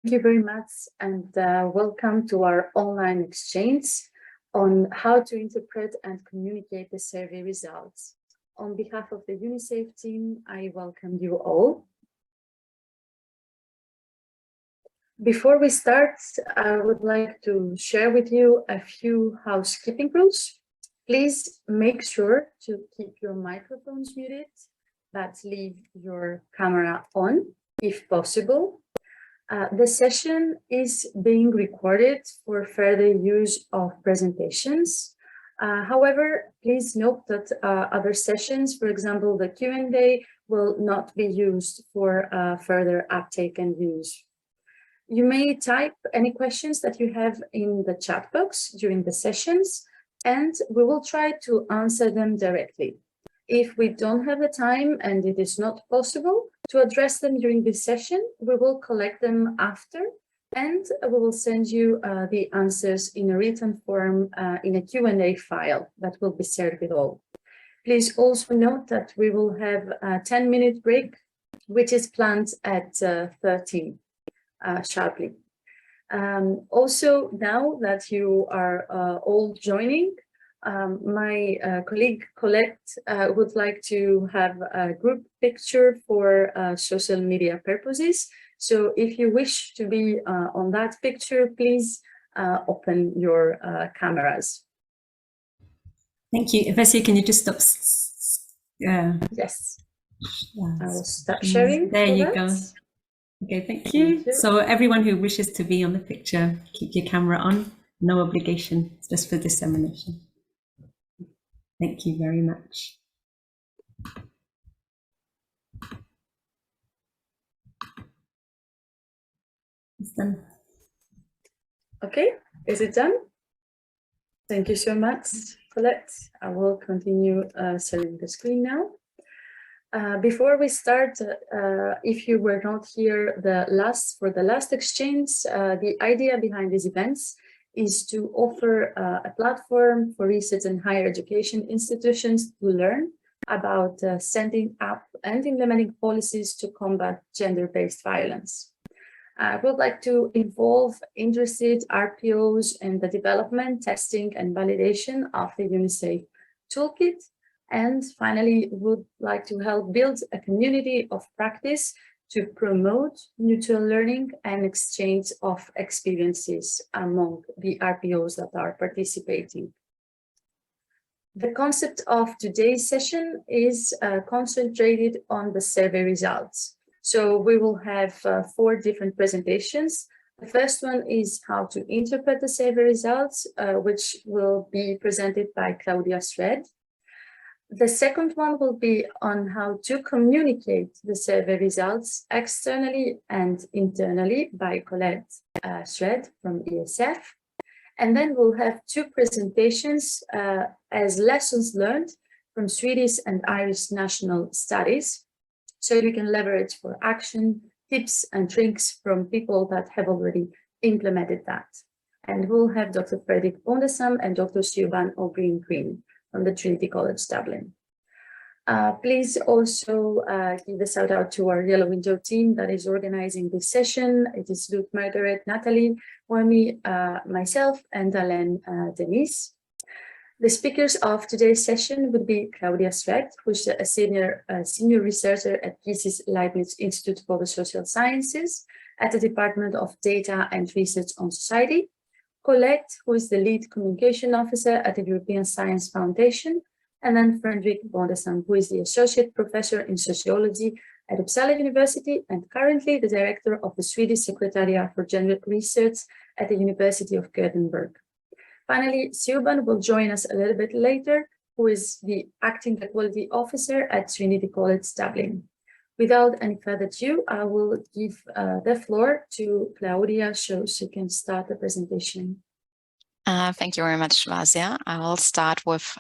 Thank you very much, and welcome to our online exchange on how to interpret and communicate the survey results. On behalf of the UniSAFE team, I welcome you all. Before we start, I would like to share with you a few housekeeping rules. Please make sure to keep your microphones muted, but leave your camera on if possible. The session is being recorded for further use of presentations. However, please note that other sessions, for example, the Q&A, will not be used for further uptake and use. You may type any questions that you have in the chat box during the sessions, and we will try to answer them directly. If we don't have the time and it is not possible to address them during this session, we will collect them after, and we will send you the answers in a written form in a Q&A file that will be shared with all. Please also note that we will have a 10-minute break, which is planned at 13 sharply. Also, now that you are all joining, my colleague Colette would like to have a group picture for social media purposes. So if you wish to be on that picture, please open your cameras. Thank you. Ivessia, can you just stop? Yes. I will stop sharing. There you go. Okay, thank you. So everyone who wishes to be on the picture, keep your camera on. No obligation, it's just for dissemination. Thank you very much. It's done. Okay, is it done? Thank you so much, Colette. I will continue sharing the screen now. Before we start, if you were not here for the last exchange, the idea behind these events is to offer a platform for research and higher education institutions to learn about setting up and implementing policies to combat gender-based violence. I would like to involve interested RPOs in the development, testing, and validation of the UniSAFE toolkit. And finally, would like to help build a community of practice to promote mutual learning and exchange of experiences among the RPOs that are participating. The concept of today's session is concentrated on the survey results. So we will have 4 different presentations. The first one is how to interpret the survey results, which will be presented by Claudia Shred. The second one will be on how to communicate the survey results externally and internally by Colette Shred from UniSAFE. And then we'll have 2 presentations as lessons learned from Swedish and Irish national studies. So you can leverage for action, tips and tricks from people that have already implemented that. And we'll have Dr. Fredrik Bondesam and Dr. Siobhan O'Green from the Trinity College Dublin. Please also give a shout out to our Yellow Window team that is organizing this session. It is Luke, Margaret, Natalie, Wami, myself, and Alain Denise. The speakers of today's session would be Claudia Shred, who's a senior researcher at Gises Leibniz Institute for the Social Sciences at the Department of Data and Research on Society. Colette, who is the lead communication officer at the European Science Foundation, and then Fredrik Bondesam, who is the associate professor in sociology at Uppsala University and currently the director of the Swedish Secretariat for Gender Research at the University of Gothenburg. Finally, Siobhan will join us a little bit later, who is the acting equality officer at Trinity College Dublin. Without any further ado, I will give the floor to Claudia so she can start the presentation. Thank you very much, Vasia. I will start with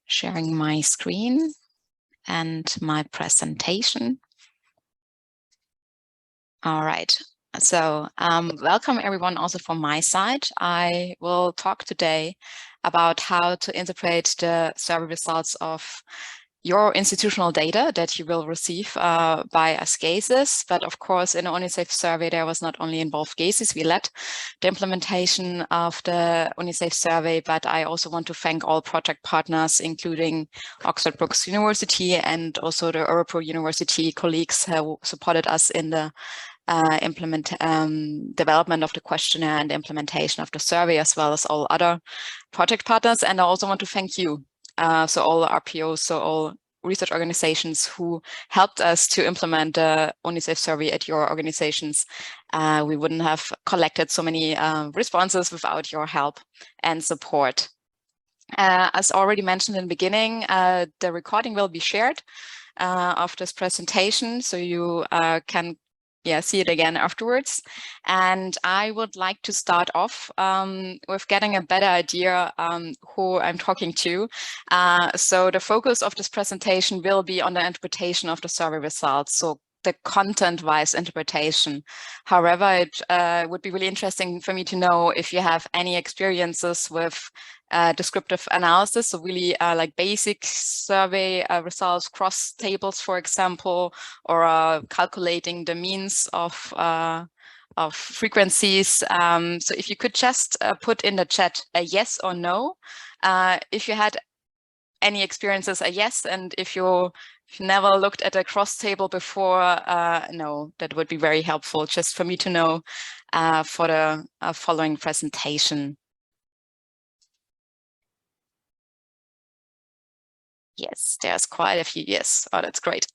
sharing my screen and my presentation. All right. So welcome everyone also from my side. I will talk today about how to interpret the survey results of your institutional data that you will receive by us GASES. But of course, in the UniSAFE survey, there was not only involved GASES. We led the implementation of the UniSAFE survey, but I also want to thank all project partners, including Oxford Brookes University and also the RPO University colleagues who supported us in the development of the questionnaire and implementation of the survey, as well as all other project partners. And I also want to thank you. So all RPOs, so all research organizations who helped us to implement the UniSAFE survey at your organizations. We wouldn't have collected so many responses without your help and support. As already mentioned in the beginning, the recording will be shared of this presentation, so you can see it again afterwards. And I would like to start off with getting a better idea who I'm talking to. So the focus of this presentation will be on the interpretation of the survey results. So the content-wise interpretation. However, it would be really interesting for me to know if you have any experiences with descriptive analysis, so really like basic survey results, cross tables, for example, or calculating the means of frequencies. So if you could just put in the chat a yes or no, if you had any experiences, a yes, and if you never looked at a cross table before, no, that would be very helpful just for me to know for the following presentation. Yes, there's quite a few yes. Oh, that's great.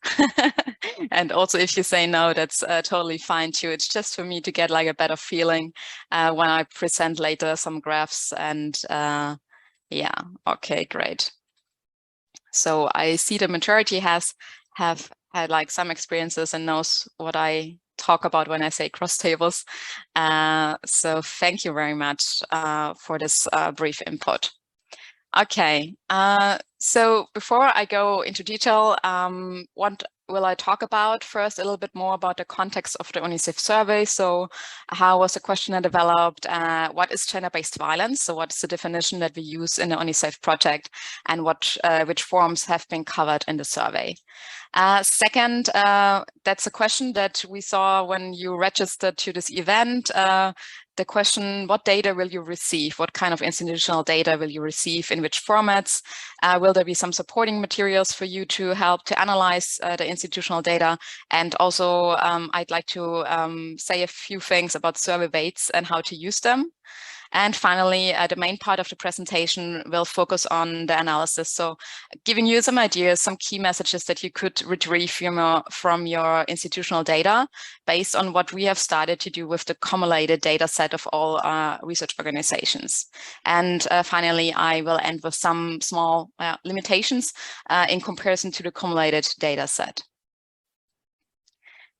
And also if you say no, that's totally fine too. It's just for me to get like a better feeling when I present later some graphs. And yeah, okay, great. So I see the majority have had like some experiences and knows what I talk about when I say cross tables. So thank you very much for this brief input. Okay, so before I go into detail, what will I talk about? First, a little bit more about the context of the UniSAFE survey. So how was the questionnaire developed? What is gender-based violence? So what is the definition that we use in the UniSAFE project, and which forms have been covered in the survey? Second, that's a question that we saw when you registered to this event. The question, what data will you receive? What kind of institutional data will you receive? In which formats? Will there be some supporting materials for you to help to analyze the institutional data? And also, I'd like to say a few things about survey weights and how to use them. And finally, the main part of the presentation will focus on the analysis. So giving you some ideas, some key messages that you could retrieve from your institutional data based on what we have started to do with the cumulated data set of all research organizations. And finally, I will end with some small limitations in comparison to the cumulated data set.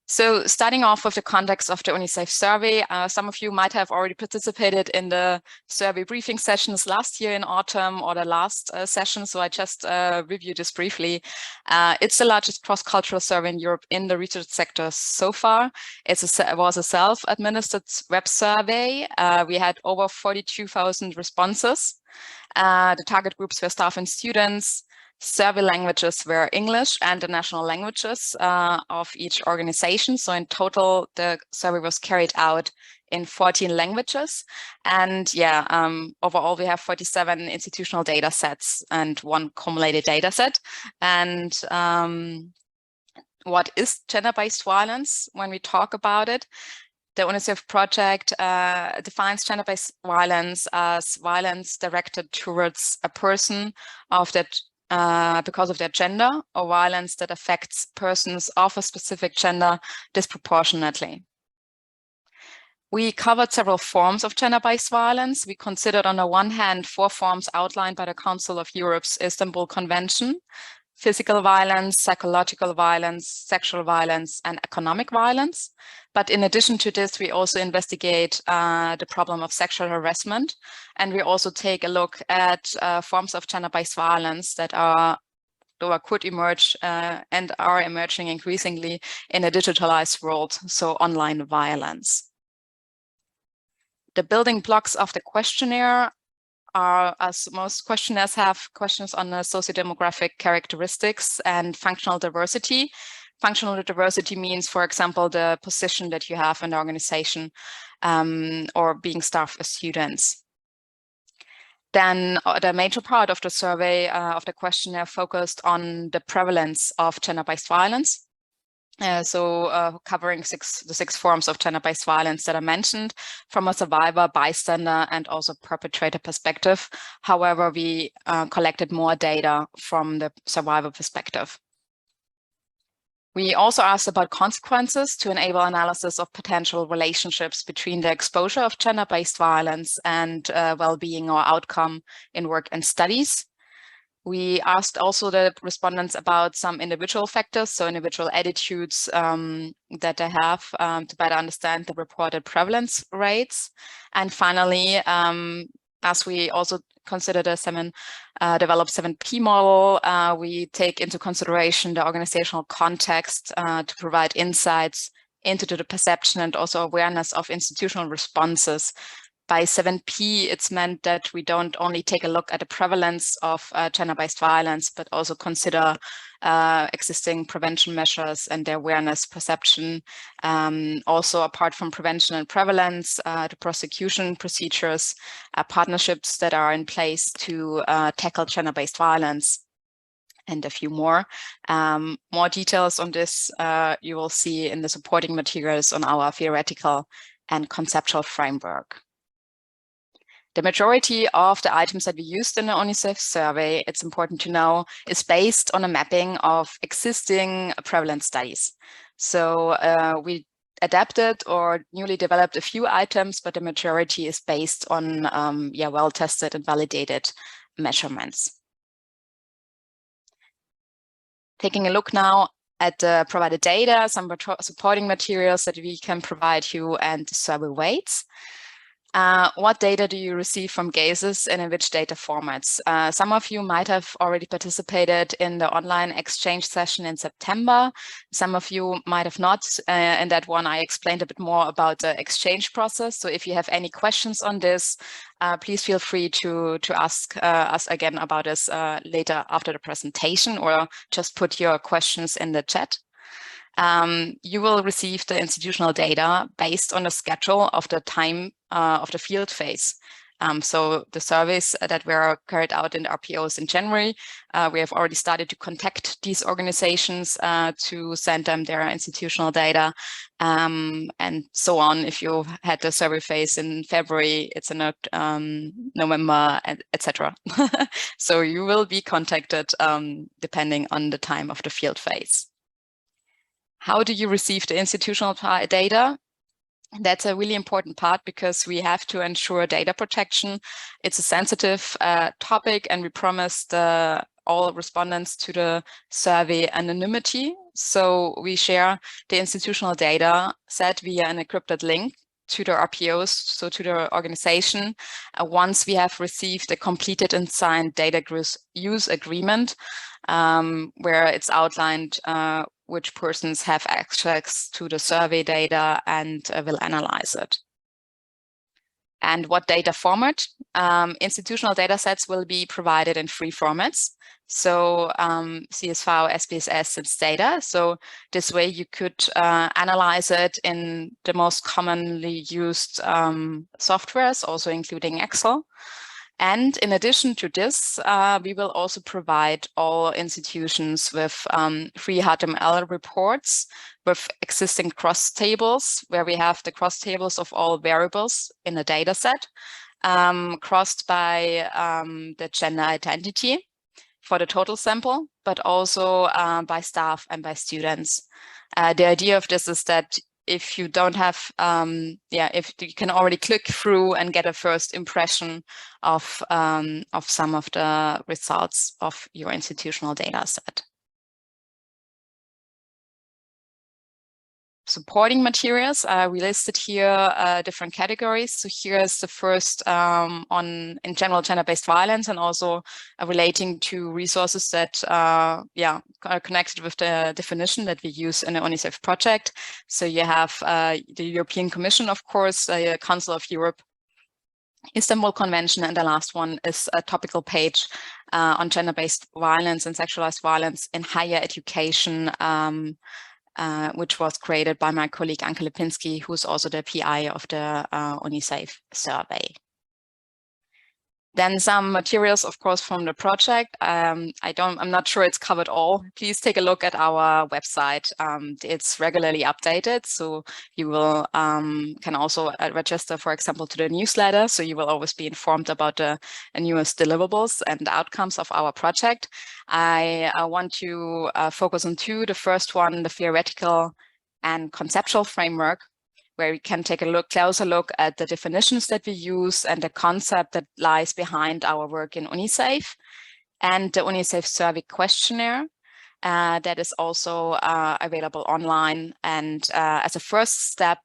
So starting off with the context of the UniSAFE survey, some of you might have already participated in the survey briefing sessions last year in autumn or the last session. So I just review this briefly. It's the largest cross-cultural survey in Europe in the research sector so far. It was a self-administered web survey. We had over 42,000 responses. The target groups were staff and students. Survey languages were English and the national languages of each organization. So in total, the survey was carried out in 14 languages. And yeah, overall, we have 47 institutional data sets and one cumulated data set. And what is gender-based violence when we talk about it? The UniSAFE project defines gender-based violence as violence directed towards a person of that because of their gender, or violence that affects persons of a specific gender disproportionately. We covered several forms of gender-based violence. We considered on the one hand 4 forms outlined by the Council of Europe's Istanbul Convention: physical violence, psychological violence, sexual violence, and economic violence. But in addition to this, we also investigate the problem of sexual harassment. And we also take a look at forms of gender-based violence that could emerge and are emerging increasingly in a digitalized world, so online violence. The building blocks of the questionnaire are, as most questionnaires have, questions on the sociodemographic characteristics and functional diversity. Functional diversity means, for example, the position that you have in the organization, or being staff as students. Then the major part of the survey, of the questionnaire, focused on the prevalence of gender-based violence. Covering the six forms of gender-based violence that I mentioned from a survivor, bystander, and also perpetrator perspective. However, we collected more data from the survivor perspective. We also asked about consequences to enable analysis of potential relationships between the exposure of gender-based violence and well-being or outcome in work and studies. We asked also the respondents about some individual factors, so individual attitudes that they have to better understand the reported prevalence rates. And finally, as we also consider the developed 7P model, we take into consideration the organizational context to provide insights into the perception and also awareness of institutional responses. By 7P, it's meant that we don't only take a look at the prevalence of gender-based violence, but also consider existing prevention measures and their awareness perception. Also, apart from prevention and prevalence, the prosecution procedures, partnerships that are in place to tackle gender-based violence, and a few more. More details on this you will see in the supporting materials on our theoretical and conceptual framework. The majority of the items that we used in the UniSAFE survey, it's important to know, is based on a mapping of existing prevalence studies. So we adapted or newly developed a few items, but the majority is based on well-tested and validated measurements. Taking a look now at the provided data, some supporting materials that we can provide you, and survey weights. What data do you receive from GAZES and in which data formats? Some of you might have already participated in the online exchange session in September. Some of you might have not. In that one, I explained a bit more about the exchange process. So if you have any questions on this, please feel free to ask us again about this later after the presentation, or just put your questions in the chat. You will receive the institutional data based on the schedule of the time of the field phase. So the surveys that were carried out in the RPOs in January, we have already started to contact these organizations to send them their institutional data, and so on. If you had the survey phase in February, it's in November, etc. So you will be contacted depending on the time of the field phase. How do you receive the institutional data? That's a really important part because we have to ensure data protection. It's a sensitive topic, and we promised all respondents to the survey anonymity. So we share the institutional data set via an encrypted link to the RPOs, so to the organization, once we have received a completed and signed data use agreement, where it's outlined which persons have access to the survey data and will analyze it. And what data format? Institutional data sets will be provided in 3 formats. So CSV, SPSS, and data. So this way you could analyze it in the most commonly used softwares, also including Excel. And in addition to this, we will also provide all institutions with free HTML reports with existing cross tables, where we have the cross tables of all variables in a data set, crossed by the gender identity for the total sample, but also by staff and by students. The idea of this is that if you don't have, if you can already click through and get a first impression of some of the results of your institutional data set. Supporting materials, we listed here different categories. So here's the first in general gender-based violence, and also relating to resources that are connected with the definition that we use in the UniSAFE project. So you have the European Commission, of course, the Council of Europe, Istanbul Convention, and the last one is a topical page on gender-based violence and sexualized violence in higher education, which was created by my colleague Anke Lipinski, who's also the PI of the UniSAFE survey. Then some materials, of course, from the project. I'm not sure it's covered all. Please take a look at our website. It's regularly updated, so you will can also register, for example, to the newsletter, so you will always be informed about the newest deliverables and outcomes of our project. I want to focus on two. The first one, the theoretical and conceptual framework, where we can take a closer look at the definitions that we use and the concept that lies behind our work in UniSAFE, and the UniSAFE survey questionnaire that is also available online. And as a first step,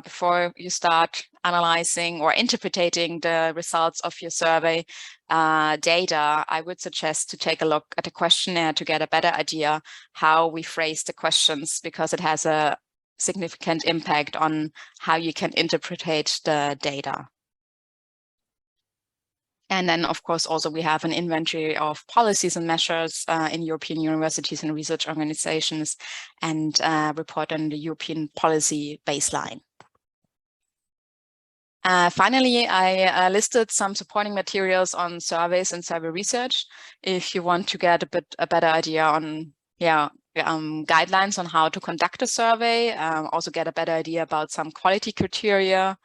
before you start analyzing or interpreting the results of your survey data, I would suggest to take a look at the questionnaire to get a better idea how we phrase the questions, because it has a significant impact on how you can interpret the data. And then, of course, also we have an inventory of policies and measures in European universities and research organizations, and report on the European policy baseline. Finally, I listed some supporting materials on surveys and survey research. If you want to get a better idea on, guidelines on how to conduct a survey, also get a better idea about some quality criteria.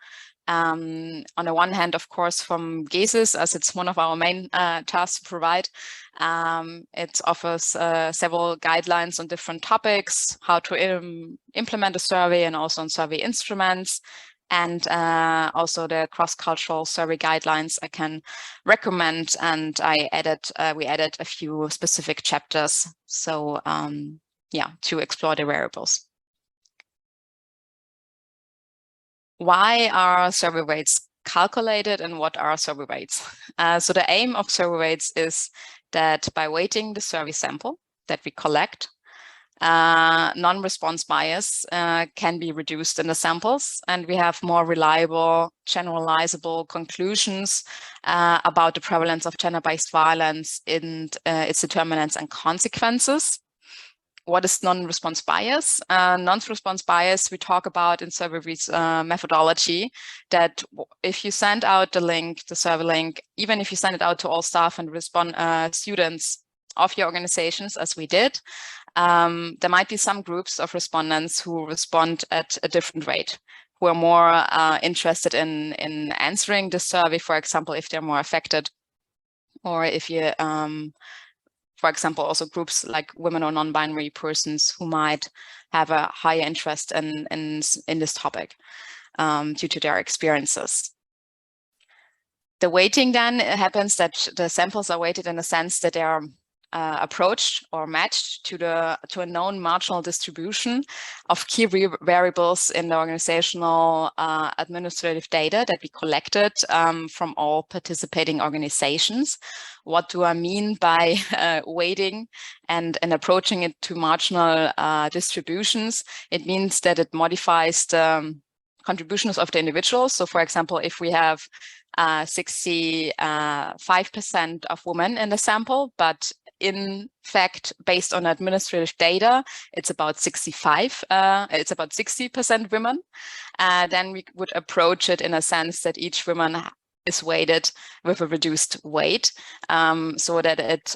On the one hand, of course, from GESIS, as it's one of our main tasks to provide, it offers several guidelines on different topics, how to implement a survey, and also on survey instruments. And also the cross-cultural survey guidelines I can recommend, and we added a few specific chapters, so to explore the variables. Why are survey weights calculated, and what are survey weights? So the aim of survey weights is that by weighting the survey sample that we collect, non-response bias can be reduced in the samples, and we have more reliable, generalizable conclusions about the prevalence of gender-based violence in its determinants and consequences. What is non-response bias? Non-response bias we talk about in survey methodology, that if you send out the survey link, even if you send it out to all staff and students of your organizations, as we did, there might be some groups of respondents who respond at a different rate, who are more interested in answering the survey, for example, if they're more affected, or if you for example, also groups like women or non-binary persons who might have a higher interest in this topic due to their experiences. The weighting then happens that the samples are weighted in the sense that they are approached or matched to a known marginal distribution of key variables in the organizational administrative data that we collected from all participating organizations. What do I mean by weighting and approaching it to marginal distributions? It means that it modifies the contributions of the individuals. So, for example, if we have 65% of women in the sample, but in fact, based on administrative data, it's about 60% women. Then we would approach it in a sense that each woman is weighted with a reduced weight, so that it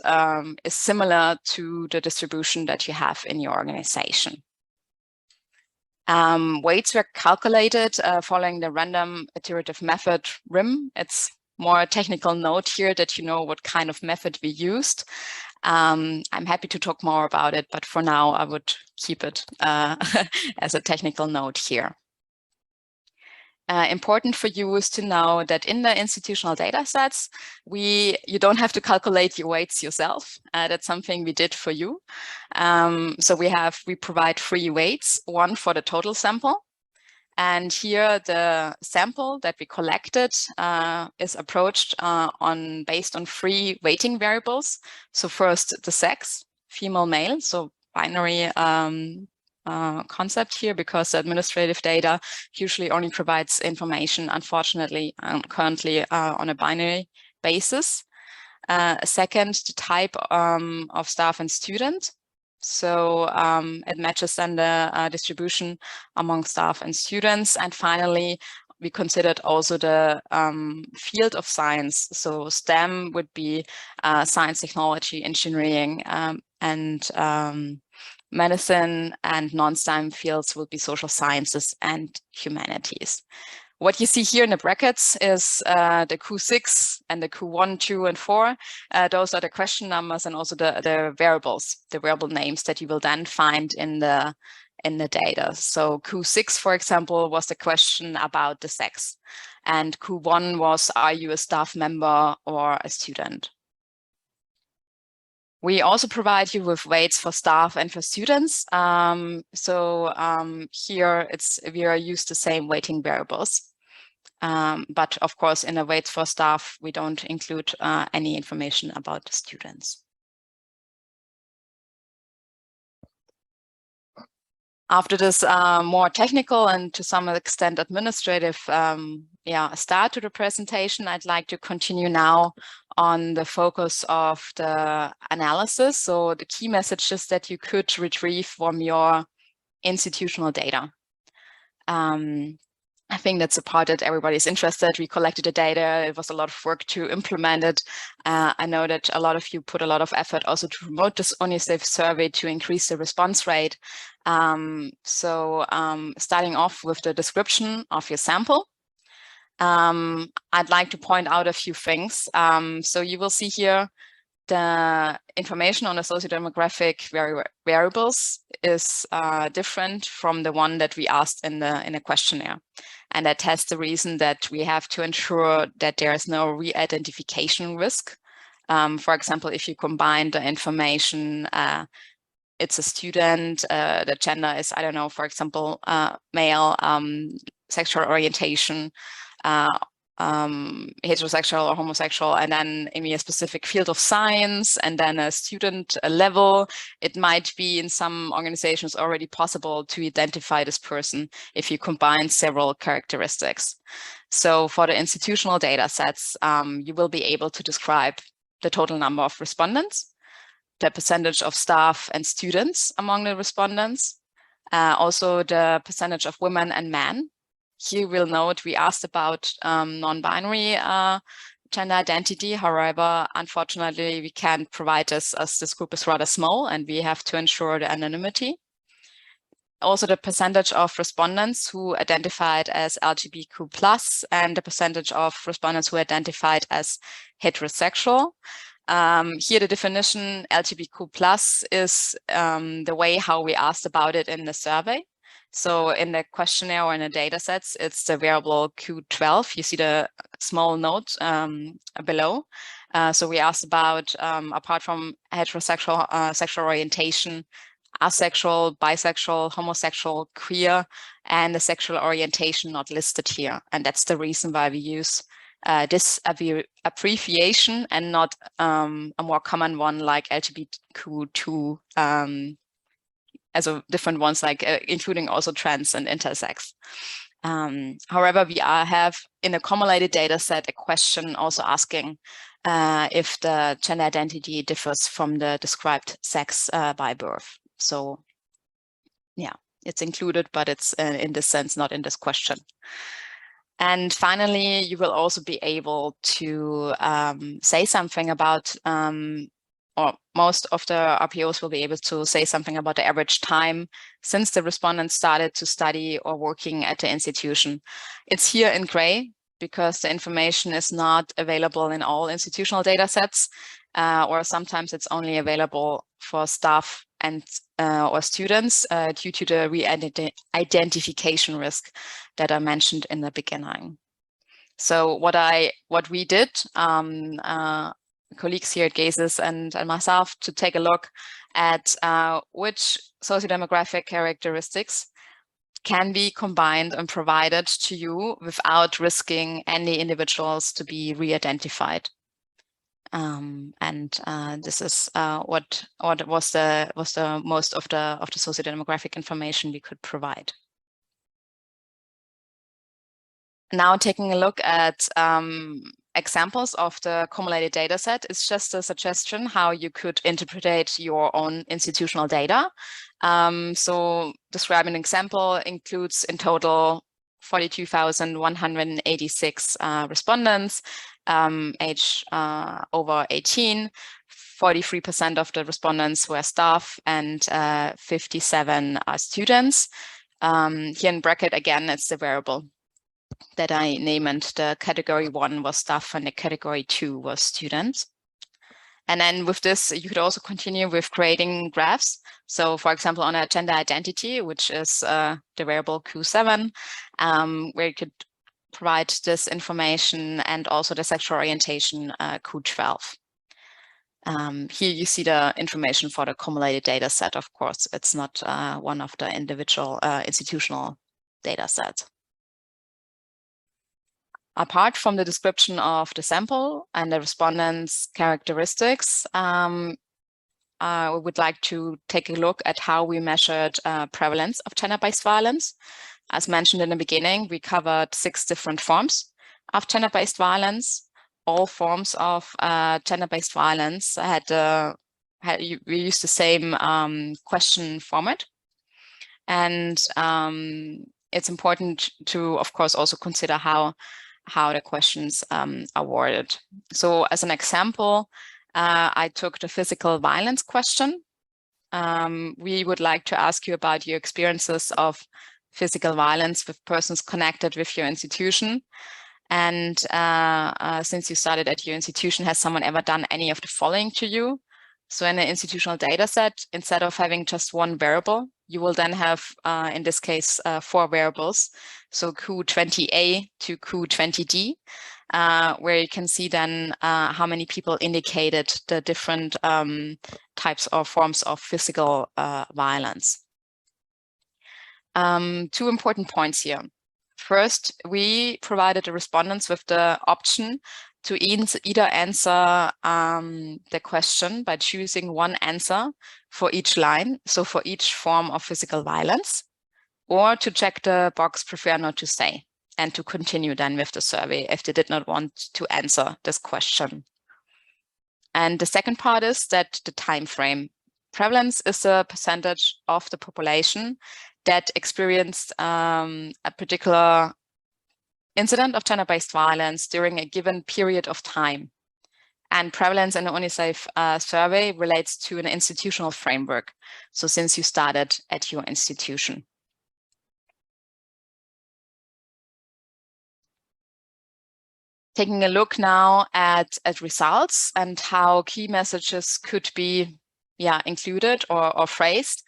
is similar to the distribution that you have in your organization. Weights were calculated following the random iterative method RIM. It's more a technical note here that you know what kind of method we used. I'm happy to talk more about it, but for now I would keep it as a technical note here. Important for you is to know that in the institutional data sets, you don't have to calculate your weights yourself. That's something we did for you. So we provide 3 weights, one for the total sample. And here the sample that we collected is approached based on 3 weighting variables. So first the sex, female, male, so binary concept here, because the administrative data usually only provides information, unfortunately, currently on a binary basis. Second, the type of staff and student. So it matches then the distribution among staff and students. And finally, we considered also the field of science. So STEM would be science, technology, engineering, and medicine, and non-STEM fields would be social sciences and humanities. What you see here in the brackets is the Q6 and the Q1, 2, and 4. Those are the question numbers and also the variables, the variable names that you will then find in the data. So Q6, for example, was the question about the sex. And Q1 was, are you a staff member or a student? We also provide you with weights for staff and for students. Here we are used the same weighting variables. But of course, in the weights for staff, we don't include any information about the students. After this more technical and to some extent administrative start to the presentation, I'd like to continue now on the focus of the analysis. So the key messages that you could retrieve from your institutional data. I think that's a part that everybody's interested. We collected the data. It was a lot of work to implement it. I know that a lot of you put a lot of effort also to promote this UniSAFE survey to increase the response rate. Starting off with the description of your sample, I'd like to point out a few things. So you will see here the information on the sociodemographic variables is different from the one that we asked in the questionnaire. And that has the reason that we have to ensure that there is no re-identification risk. For example, if you combine the information, it's a student, the gender is, I don't know, for example, male, sexual orientation, heterosexual or homosexual, and then in a specific field of science, and then a student level, it might be in some organizations already possible to identify this person if you combine several characteristics. So for the institutional data sets, you will be able to describe the total number of respondents, the percentage of staff and students among the respondents, also the percentage of women and men. Here we'll note we asked about non-binary gender identity. However, unfortunately, we can't provide this as this group is rather small and we have to ensure the anonymity. Also the percentage of respondents who identified as LGBTQ+, and the percentage of respondents who identified as heterosexual. Here the definition LGBTQ+ is the way how we asked about it in the survey. So in the questionnaire or in the data sets, it's the variable Q12. You see the small note below. So we asked about, apart from heterosexual sexual orientation, asexual, bisexual, homosexual, queer, and the sexual orientation not listed here. And that's the reason why we use this abbreviation and not a more common one like LGBTQ2, as different ones like including also trans and intersex. However, we have in a accumulated data set a question also asking if the gender identity differs from the described sex by birth. So yeah, it's included, but it's in this sense not in this question. And finally, you will also be able to say something about, or most of the RPOs will be able to say something about the average time since the respondents started to study or working at the institution. It's here in gray because the information is not available in all institutional data sets, or sometimes it's only available for staff and or students due to the re-identification risk that I mentioned in the beginning. So what we did, colleagues here at GASES and myself, to take a look at which sociodemographic characteristics can be combined and provided to you without risking any individuals to be re-identified. This is what was the most of the sociodemographic information we could provide. Now taking a look at examples of the cumulated data set, it's just a suggestion how you could interpret your own institutional data. So describing an example includes in total 42,186 respondents, age over 18. 43% of the respondents were staff and 57 are students. Here in bracket, again, it's the variable that I named. The category 1 was staff and the category 2 was students. And then with this, you could also continue with creating graphs. So for example, on a gender identity, which is the variable Q7, where you could provide this information, and also the sexual orientation Q12. Here you see the information for the cumulated data set. Of course, it's not one of the individual institutional data sets. Apart from the description of the sample and the respondents' characteristics, we would like to take a look at how we measured prevalence of gender-based violence. As mentioned in the beginning, we covered 6 different forms of gender-based violence. All forms of gender-based violence we used the same question format. And it's important to, of course, also consider how the questions are worded. So as an example, I took the physical violence question. We would like to ask you about your experiences of physical violence with persons connected with your institution. And since you started at your institution, has someone ever done any of the following to you? So in an institutional data set, instead of having just one variable, you will then have, in this case, 4 variables. So Q20A to Q20D, where you can see then how many people indicated the different types or forms of physical violence. 2 important points here. First, we provided the respondents with the option to either answer the question by choosing one answer for each line, so for each form of physical violence, or to check the box prefer not to say, and to continue then with the survey if they did not want to answer this question. And the second part is that the time frame. Prevalence is a percentage of the population that experienced a particular incident of gender-based violence during a given period of time. And prevalence in the UniSAFE survey relates to an institutional framework. So since you started at your institution. Taking a look now at results and how key messages could be included or phrased.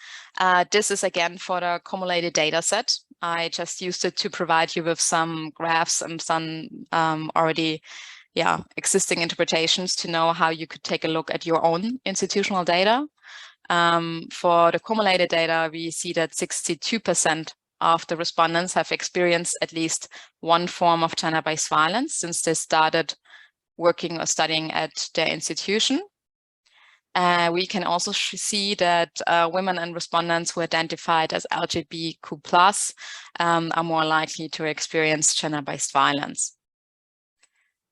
This is again for the cumulated data set. I just used it to provide you with some graphs and some already existing interpretations to know how you could take a look at your own institutional data. For the cumulated data, we see that 62% of the respondents have experienced at least one form of gender-based violence since they started working or studying at their institution. We can also see that women and respondents who identified as LGBTQ+ are more likely to experience gender-based violence.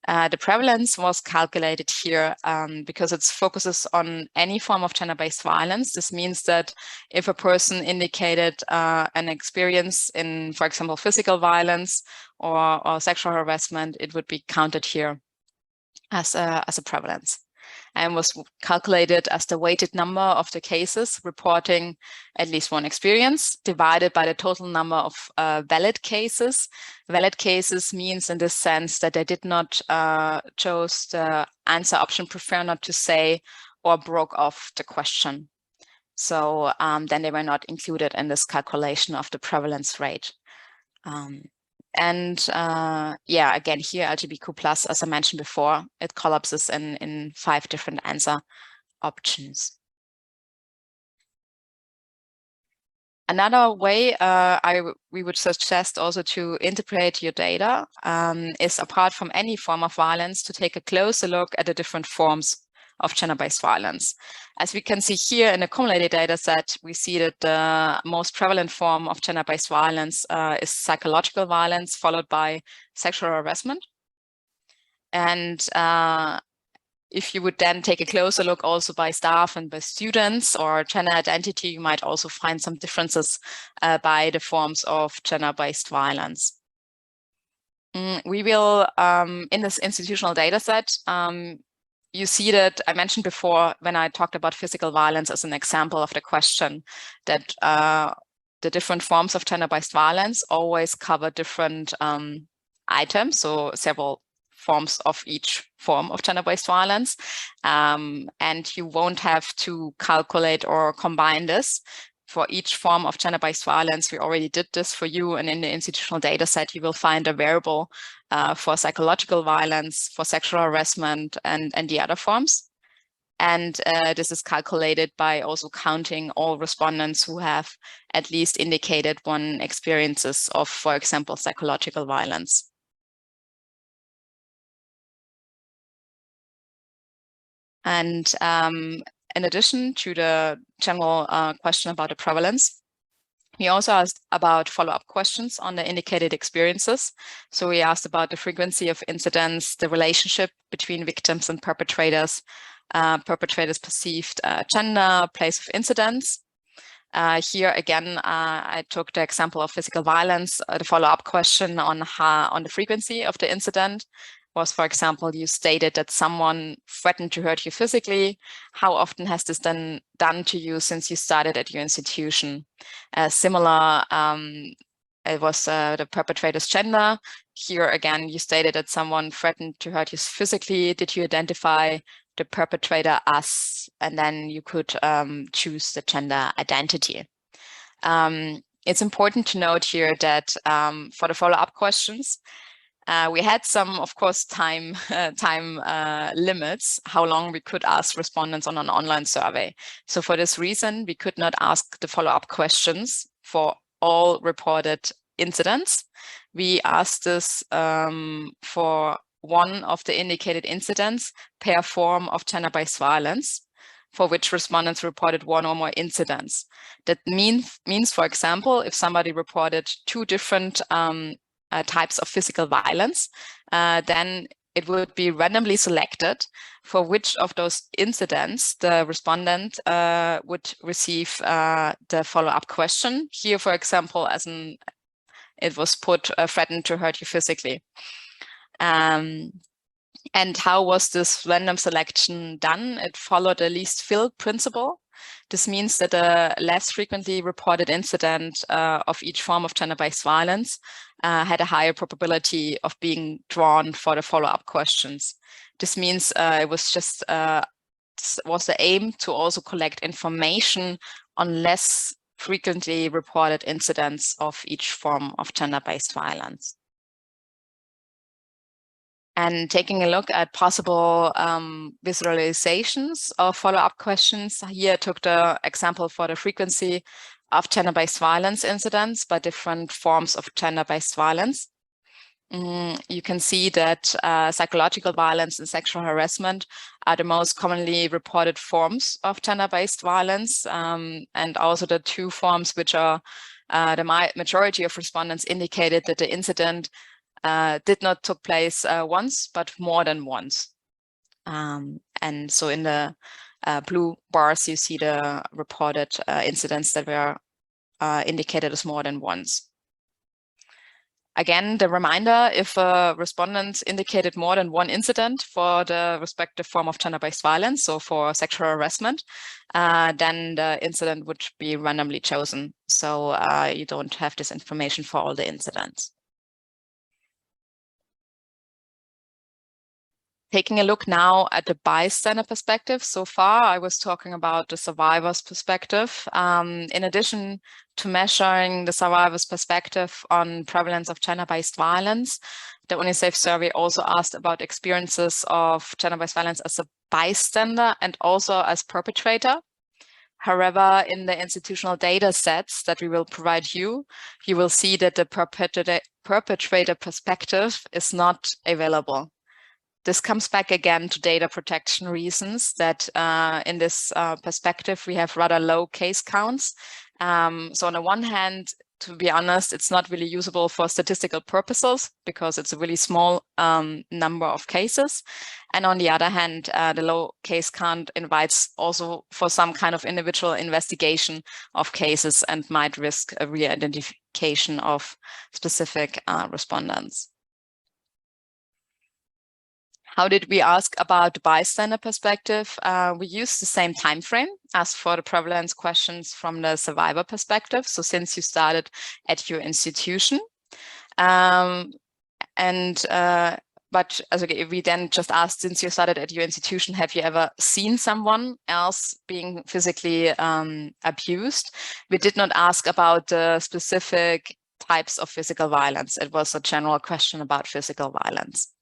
The prevalence was calculated here because it focuses on any form of gender-based violence. This means that if a person indicated an experience in, for example, physical violence or sexual harassment, it would be counted here as a prevalence, and was calculated as the weighted number of the cases reporting at least one experience divided by the total number of valid cases. Valid cases means in this sense that they did not choose the answer option prefer not to say or broke off the question. So then they were not included in this calculation of the prevalence rate. Again, here LGBTQ+, as I mentioned before, it collapses in 5 different answer options. Another way we would suggest also to interpret your data is, apart from any form of violence, to take a closer look at the different forms of gender-based violence. As we can see here in the accumulated data set, we see that the most prevalent form of gender-based violence is psychological violence, followed by sexual harassment. And if you would then take a closer look also by staff and by students or gender identity, you might also find some differences by the forms of gender-based violence. We will, in this institutional data set, you see that I mentioned before when I talked about physical violence as an example of the question that the different forms of gender-based violence always cover different items, so several forms of each form of gender-based violence, and you won't have to calculate or combine this. For each form of gender-based violence, we already did this for you, and in the institutional data set, you will find a variable for psychological violence, for sexual harassment, and the other forms. And this is calculated by also counting all respondents who have at least indicated one experiences of, for example, psychological violence. And in addition to the general question about the prevalence, we also asked about follow-up questions on the indicated experiences. So we asked about the frequency of incidents, the relationship between victims and perpetrators, perpetrators' perceived gender, place of incidents. Here again, I took the example of physical violence. The follow-up question on the frequency of the incident was, for example, you stated that someone threatened to hurt you physically. How often has this then done to you since you started at your institution? Similar, it was the perpetrator's gender. Here again, you stated that someone threatened to hurt you physically. Did you identify the perpetrator as, and then you could choose the gender identity. It's important to note here that for the follow-up questions, we had some, of course, time limits, how long we could ask respondents on an online survey. So for this reason, we could not ask the follow-up questions for all reported incidents. We asked this for one of the indicated incidents per form of gender-based violence, for which respondents reported one or more incidents. That means, for example, if somebody reported two different types of physical violence, then it would be randomly selected for which of those incidents the respondent would receive the follow-up question. Here, for example, it was put threatened to hurt you physically. And how was this random selection done? It followed a least fill principle. This means that a less frequently reported incident of each form of gender-based violence had a higher probability of being drawn for the follow-up questions. This means it was just was the aim to also collect information on less frequently reported incidents of each form of gender-based violence. And taking a look at possible visualizations of follow-up questions, here I took the example for the frequency of gender-based violence incidents by different forms of gender-based violence. You can see that psychological violence and sexual harassment are the most commonly reported forms of gender-based violence, and also the two forms which are the majority of respondents indicated that the incident did not took place once, but more than once. And so in the blue bars, you see the reported incidents that were indicated as more than once. Again, the reminder, if respondents indicated more than one incident for the respective form of gender-based violence, so for sexual harassment, then the incident would be randomly chosen. So you don't have this information for all the incidents. Taking a look now at the bystander perspective. So far, I was talking about the survivor's perspective. In addition to measuring the survivor's perspective on prevalence of gender-based violence, the UniSAFE survey also asked about experiences of gender-based violence as a bystander and also as perpetrator. However, in the institutional data sets that we will provide you, you will see that the perpetrator perspective is not available. This comes back again to data protection reasons that in this perspective, we have rather low case counts. So on the one hand, to be honest, it's not really usable for statistical purposes because it's a really small number of cases. And on the other hand, the low case count invites also for some kind of individual investigation of cases and might risk a re-identification of specific respondents. How did we ask about the bystander perspective? We used the same time frame as for the prevalence questions from the survivor perspective. So since you started at your institution, but as we then just asked, since you started at your institution, have you ever seen someone else being physically abused? We did not ask about the specific types of physical violence. It was a general question about physical violence.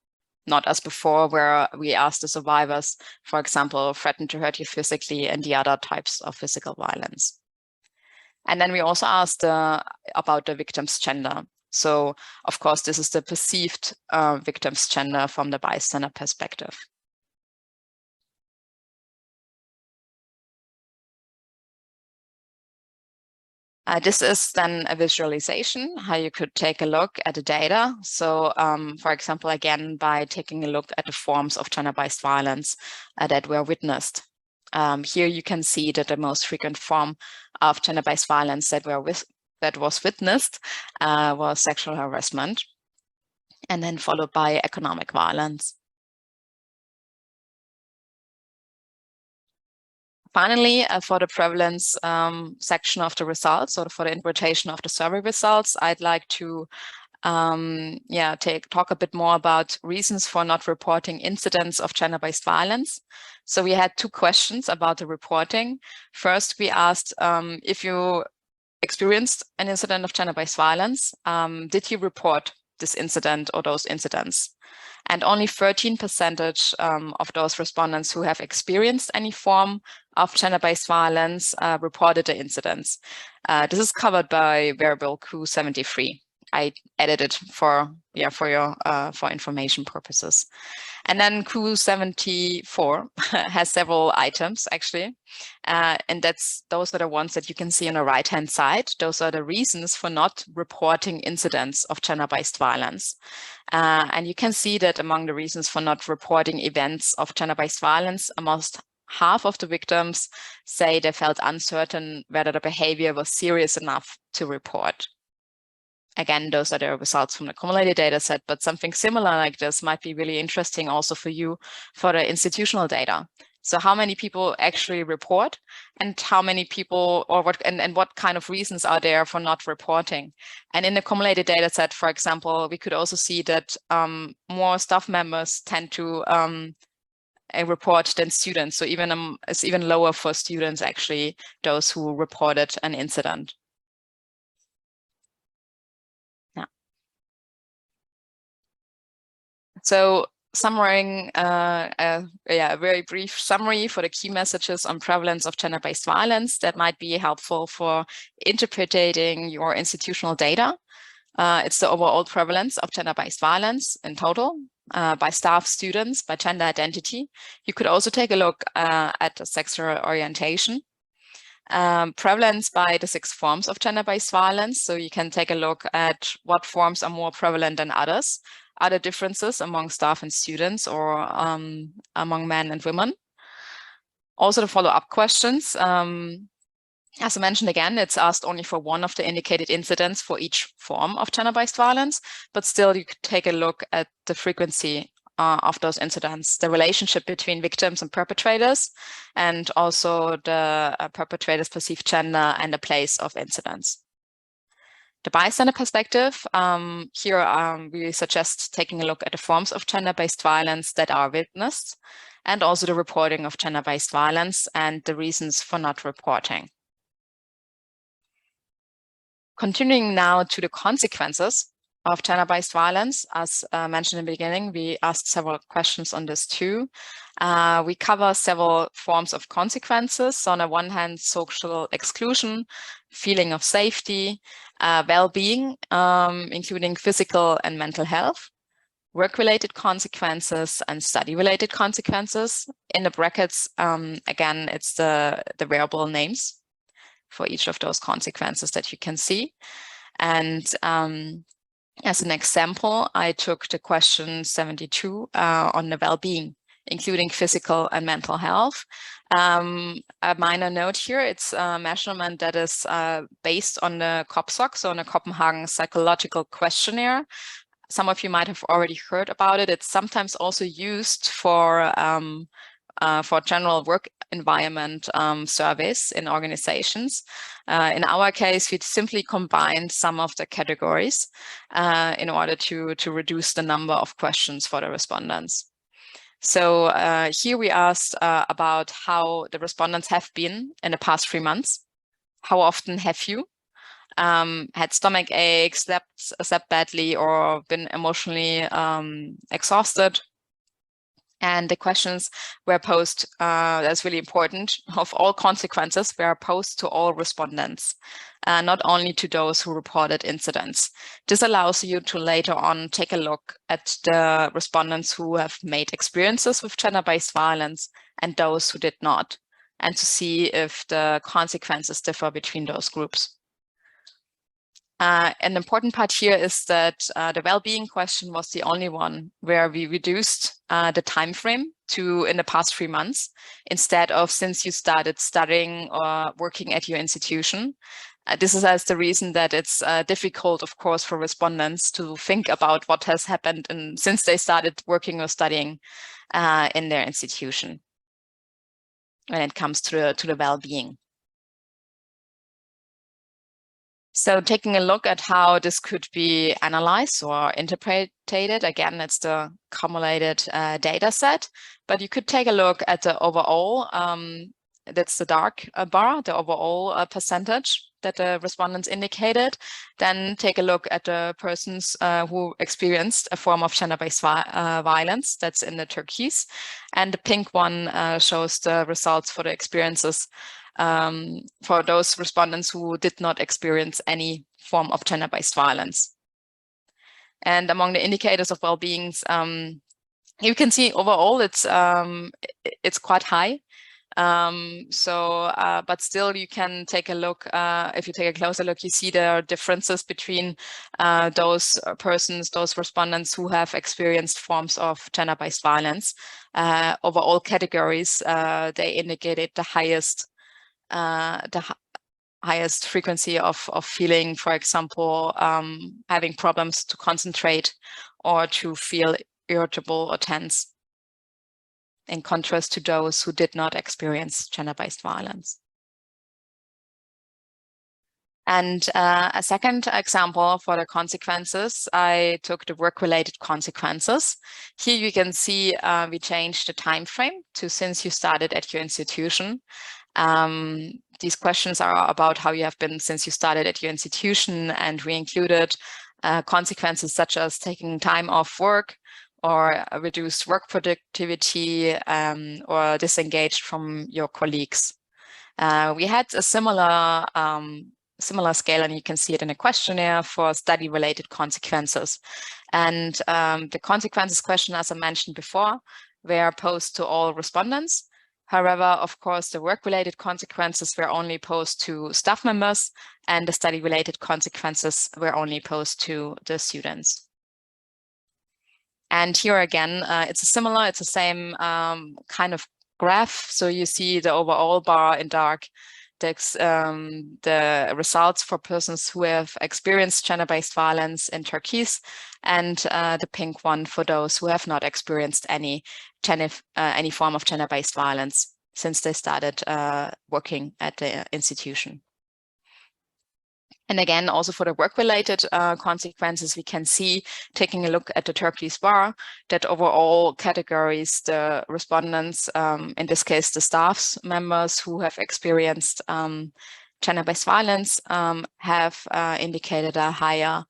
Not as before, where we asked the survivors, for example, threaten to hurt you physically and the other types of physical violence. And then we also asked about the victim's gender. So, of course, this is the perceived victim's gender from the bystander perspective. This is then a visualization, how you could take a look at the data. So, for example, again, by taking a look at the forms of gender-based violence that were witnessed. Here you can see that the most frequent form of gender-based violence that was witnessed was sexual harassment, and then followed by economic violence. Finally, for the prevalence section of the results, or for the interpretation of the survey results, I'd like to talk a bit more about reasons for not reporting incidents of gender-based violence. So we had 2 questions about the reporting. First, we asked if you experienced an incident of gender-based violence, did you report this incident or those incidents? And only 13% of those respondents who have experienced any form of gender-based violence reported the incidents. This is covered by variable Q73. I added it for information purposes. And then Q74 has several items actually, and those are the ones that you can see on the right-hand side. Those are the reasons for not reporting incidents of gender-based violence. And you can see that among the reasons for not reporting events of gender-based violence, almost half of the victims say they felt uncertain whether the behavior was serious enough to report. Again, those are the results from the cumulative data set, but something similar like this might be really interesting also for you for the institutional data. So how many people actually report, and how many people, or what, and what kind of reasons are there for not reporting? And in the cumulative data set, for example, we could also see that more staff members tend to report than students. So it's even lower for students, actually, those who reported an incident. So summarizing a very brief summary for the key messages on prevalence of gender-based violence that might be helpful for interpreting your institutional data. It's the overall prevalence of gender-based violence in total by staff, students, by gender identity. You could also take a look at the sexual orientation. Prevalence by the 6 forms of gender-based violence. So you can take a look at what forms are more prevalent than others. Are there differences among staff and students, or among men and women? Also the follow-up questions. As I mentioned again, it's asked only for one of the indicated incidents for each form of gender-based violence, but still you could take a look at the frequency of those incidents, the relationship between victims and perpetrators, and also the perpetrator's perceived gender and the place of incidents. The bystander perspective, here we suggest taking a look at the forms of gender-based violence that are witnessed, and also the reporting of gender-based violence and the reasons for not reporting. Continuing now to the consequences of gender-based violence. As mentioned in the beginning, we asked several questions on this too. We cover several forms of consequences. So on the one hand, social exclusion, feeling of safety, well-being, including physical and mental health, work-related consequences, and study-related consequences. In the brackets, again, it's the variable names for each of those consequences that you can see. And as an example, I took the question 72 on the well-being, including physical and mental health. A minor note here, it's a measurement that is based on the COPSOC, so on the Copenhagen Psychological Questionnaire. Some of you might have already heard about it. It's sometimes also used for general work environment surveys in organizations. In our case, we simply combined some of the categories in order to reduce the number of questions for the respondents. So here we asked about how the respondents have been in the past 3 months. How often have you had stomach aches, slept badly, or been emotionally exhausted? And the questions were posed, that's really important, of all consequences were posed to all respondents, not only to those who reported incidents. This allows you to later on take a look at the respondents who have made experiences with gender-based violence and those who did not, and to see if the consequences differ between those groups. An important part here is that the well-being question was the only one where we reduced the time frame to in the past 3 months, instead of since you started studying or working at your institution. This is as the reason that it's difficult, of course, for respondents to think about what has happened since they started working or studying in their institution when it comes to the well-being. So taking a look at how this could be analyzed or interpreted, again, it's the cumulated data set, but you could take a look at the overall, that's the dark bar, the overall percentage that the respondents indicated. Then take a look at the persons who experienced a form of gender-based violence, that's in the turquoise. And the pink one shows the results for the experiences for those respondents who did not experience any form of gender-based violence. And among the indicators of well-being, you can see overall it's quite high. But still you can take a look, if you take a closer look, you see there are differences between those persons, those respondents who have experienced forms of gender-based violence. Over all categories, they indicated the highest frequency of feeling, for example, having problems to concentrate or to feel irritable or tense, in contrast to those who did not experience gender-based violence. And a second example for the consequences, I took the work-related consequences. Here you can see we changed the time frame to since you started at your institution. These questions are about how you have been since you started at your institution, and we included consequences such as taking time off work, or reduced work productivity, or disengaged from your colleagues. We had a similar scale, and you can see it in a questionnaire for study-related consequences. And the consequences question, as I mentioned before, were posed to all respondents. However, of course, the work-related consequences were only posed to staff members, and the study-related consequences were only posed to the students. And here again, it's the same kind of graph. So you see the overall bar in dark, the results for persons who have experienced gender-based violence in turquoise, and the pink one for those who have not experienced any form of gender-based violence since they started working at the institution. And again, also for the work-related consequences, we can see, taking a look at the turquoise bar, that overall categories, the respondents, in this case, the staff members who have experienced gender-based violence, have indicated a higher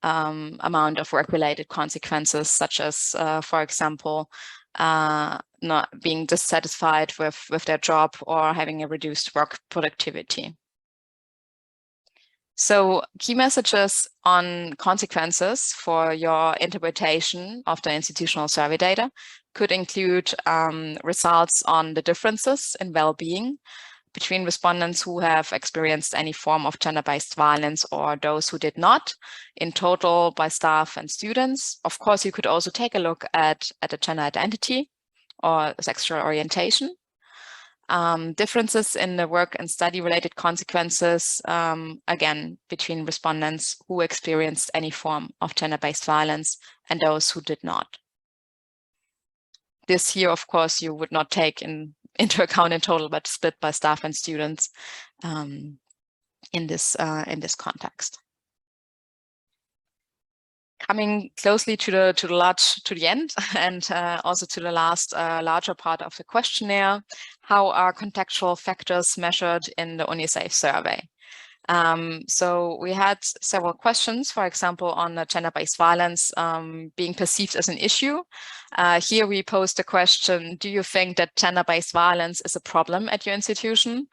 amount of work-related consequences, such as, for example, not being dissatisfied with their job or having a reduced work productivity. So key messages on consequences for your interpretation of the institutional survey data could include results on the differences in well-being between respondents who have experienced any form of gender-based violence or those who did not, in total by staff and students. Of course, you could also take a look at a gender identity or sexual orientation. Differences in the work and study related consequences, again, between respondents who experienced any form of gender-based violence and those who did not. This here, of course, you would not take into account in total, but split by staff and students in this context. Coming closely to the end and also to the last larger part of the questionnaire, how are contextual factors measured in the UniSAFE survey? So we had several questions, for example, on gender-based violence being perceived as an issue. Here we posed the question, do you think that gender-based violence is a problem at your institution?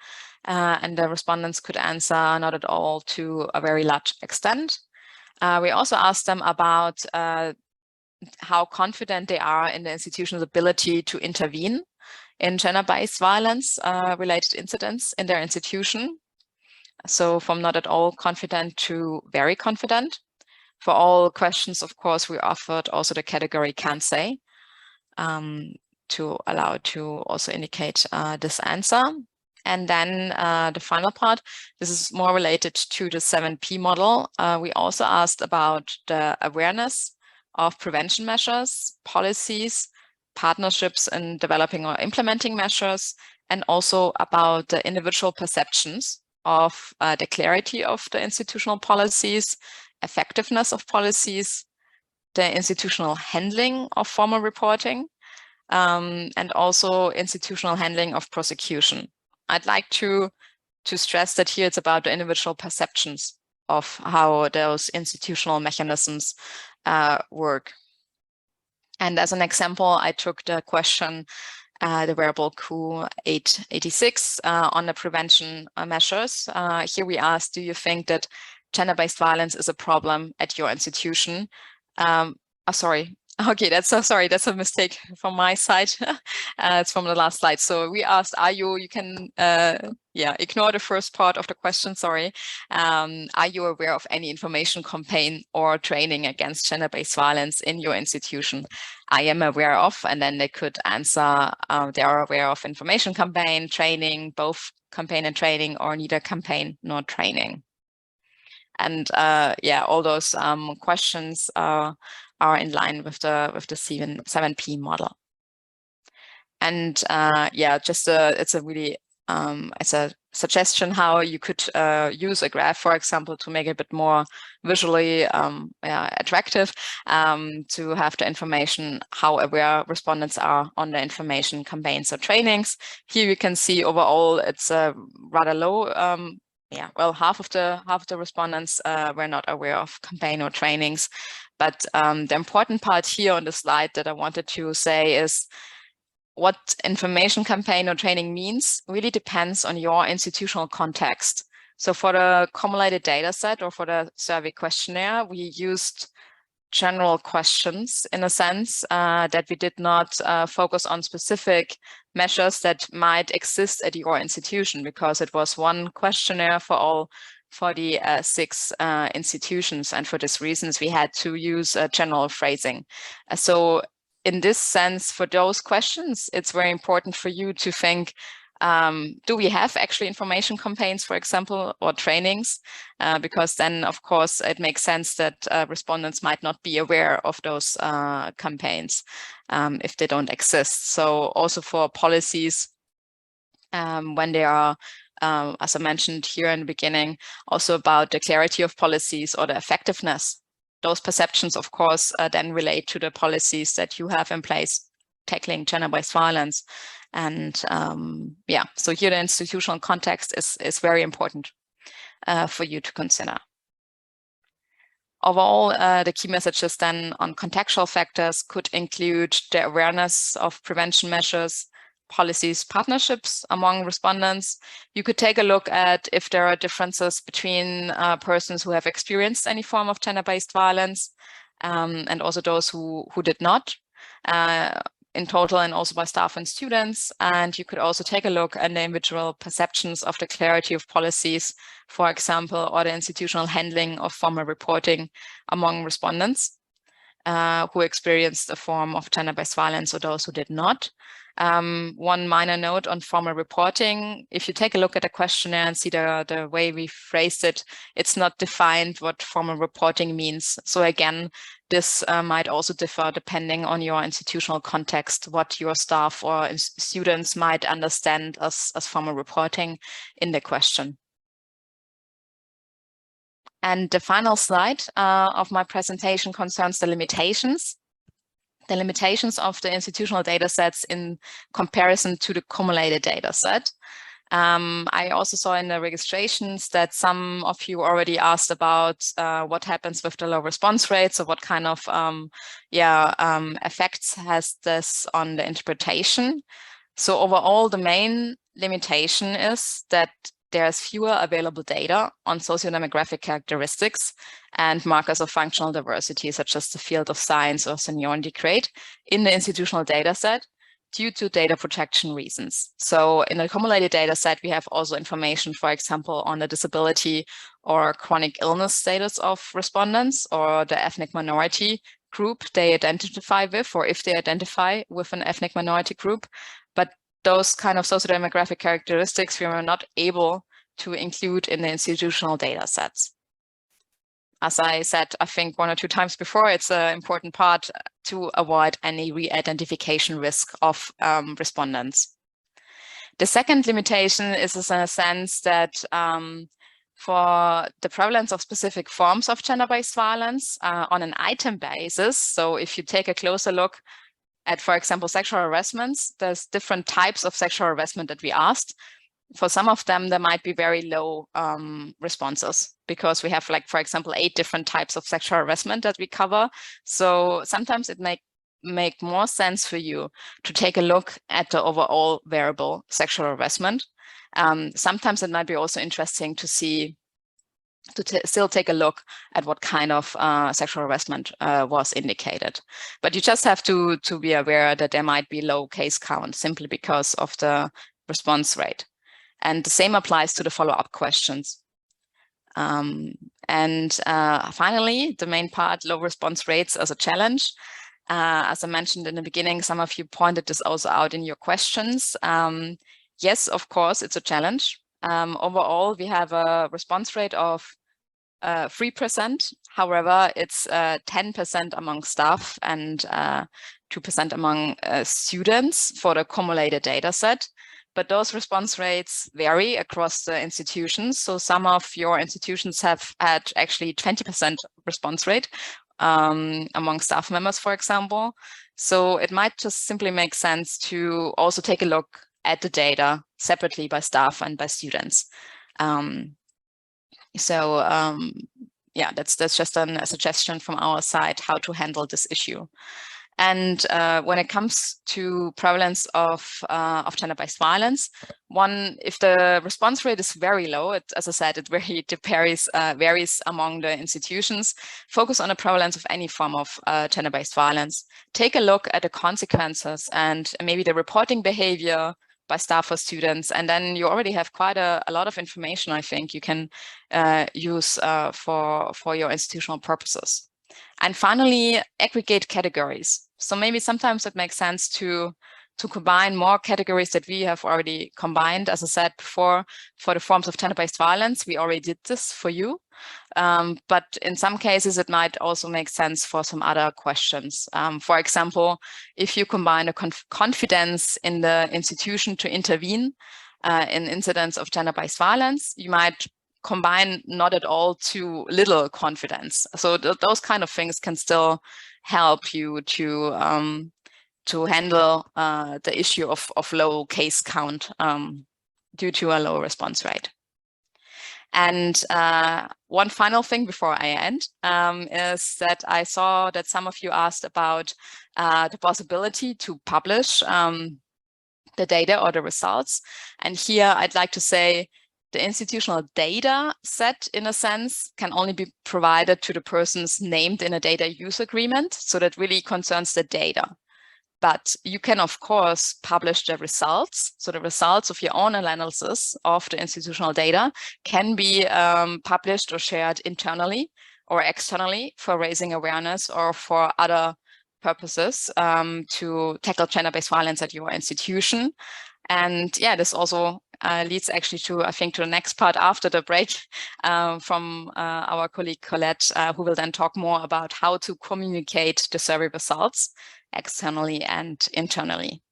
And the respondents could answer not at all to a very large extent. We also asked them about how confident they are in the institution's ability to intervene in gender-based violence related incidents in their institution. So from not at all confident to very confident. For all questions, of course, we offered also the category can say to allow to also indicate this answer. And then the final part, this is more related to the 7P model. We also asked about the awareness of prevention measures, policies, partnerships in developing or implementing measures, and also about the individual perceptions of the clarity of the institutional policies, effectiveness of policies, the institutional handling of formal reporting, and also institutional handling of prosecution. I'd like to stress that here it's about the individual perceptions of how those institutional mechanisms work. And as an example, I took the question, the wearable Q886 on the prevention measures. Here we asked, do you think that gender-based violence is a problem at your institution? Sorry. Okay, that's a mistake from my side. It's from the last slide. So we asked, you can ignore the first part of the question, sorry. Are you aware of any information campaign or training against gender-based violence in your institution? I am aware of, and then they could answer, they are aware of information campaign, training, both campaign and training, or neither campaign nor training. And all those questions are in line with the 7P model. And it's a really it's a suggestion how you could use a graph, for example, to make it a bit more visually attractive, to have the information how aware respondents are on the information campaigns or trainings. Here you can see overall it's rather low. Half of the respondents were not aware of campaign or trainings. But the important part here on the slide that I wanted to say is what information campaign or training means really depends on your institutional context. So for the cumulated data set or for the survey questionnaire, we used general questions in a sense that we did not focus on specific measures that might exist at your institution, because it was one questionnaire for the 6 institutions, and for these reasons we had to use general phrasing. So in this sense, for those questions, it's very important for you to think, do we have actually information campaigns, for example, or trainings? Because then, of course, it makes sense that respondents might not be aware of those campaigns if they don't exist. So also for policies, when they are, as I mentioned here in the beginning, also about the clarity of policies or the effectiveness. Those perceptions, of course, then relate to the policies that you have in place tackling gender-based violence. And so here the institutional context is very important for you to consider. Overall, the key messages then on contextual factors could include the awareness of prevention measures, policies, partnerships among respondents. You could take a look at if there are differences between persons who have experienced any form of gender-based violence and also those who did not. In total, and also by staff and students. And you could also take a look at the individual perceptions of the clarity of policies, for example, or the institutional handling of formal reporting among respondents who experienced a form of gender-based violence or those who did not. One minor note on formal reporting, if you take a look at the questionnaire and see the way we phrased it, it's not defined what formal reporting means. So again, this might also differ depending on your institutional context, what your staff or students might understand as formal reporting in the question. And the final slide of my presentation concerns the limitations. The limitations of the institutional data sets in comparison to the cumulated data set. I also saw in the registrations that some of you already asked about what happens with the low response rate. So what kind of effects has this on the interpretation? So overall, the main limitation is that there's fewer available data on sociodemographic characteristics and markers of functional diversity, such as the field of science or seniority grade in the institutional data set due to data protection reasons. So in the accumulated data set, we have also information, for example, on the disability or chronic illness status of respondents or the ethnic minority group they identify with, or if they identify with an ethnic minority group. But those kind of sociodemographic characteristics we were not able to include in the institutional data sets. As I said, I think 1 or 2 times before, it's an important part to avoid any re-identification risk of respondents. The second limitation is in a sense that for the prevalence of specific forms of gender-based violence on an item basis, so if you take a closer look at, for example, sexual harassments, there's different types of sexual harassment that we asked. For some of them, there might be very low responses because we have, like, for example, 8 different types of sexual harassment that we cover. So sometimes it make more sense for you to take a look at the overall variable sexual harassment. Sometimes it might be also interesting to see, still take a look at what kind of sexual harassment was indicated. But you just have to be aware that there might be low case count simply because of the response rate. And the same applies to the follow-up questions. Finally, the main part, low response rates as a challenge. As I mentioned in the beginning, some of you pointed this also out in your questions. Yes, of course, it's a challenge. Overall, we have a response rate of 3%. However, it's 10% among staff and 2% among students for the cumulated data set. But those response rates vary across the institutions. So some of your institutions have had actually 20% response rate among staff members, for example. So it might just simply make sense to also take a look at the data separately by staff and by students. Yeah, that's just a suggestion from our side how to handle this issue. And when it comes to prevalence of gender-based violence, if the response rate is very low, as I said, it varies among the institutions. Focus on the prevalence of any form of gender-based violence. Take a look at the consequences and maybe the reporting behavior by staff or students, and then you already have quite a lot of information, I think, you can use for your institutional purposes. And finally, aggregate categories. So maybe sometimes it makes sense to combine more categories that we have already combined. As I said before, for the forms of gender-based violence, we already did this for you. But in some cases, it might also make sense for some other questions. For example, if you combine a confidence in the institution to intervene in incidents of gender-based violence, you might combine not at all too little confidence. So those kind of things can still help you to handle the issue of low case count due to a low response rate. And one final thing before I end is that I saw that some of you asked about the possibility to publish the data or the results. And here I'd like to say the institutional data set, in a sense, can only be provided to the persons named in a data use agreement. So that really concerns the data. But you can, of course, publish the results. So the results of your own analysis of the institutional data can be published or shared internally or externally for raising awareness or for other purposes to tackle gender-based violence at your institution. And yeah, this also leads actually to, I think, to the next part after the break from our colleague Colette, who will then talk more about how to communicate the survey results externally and internally.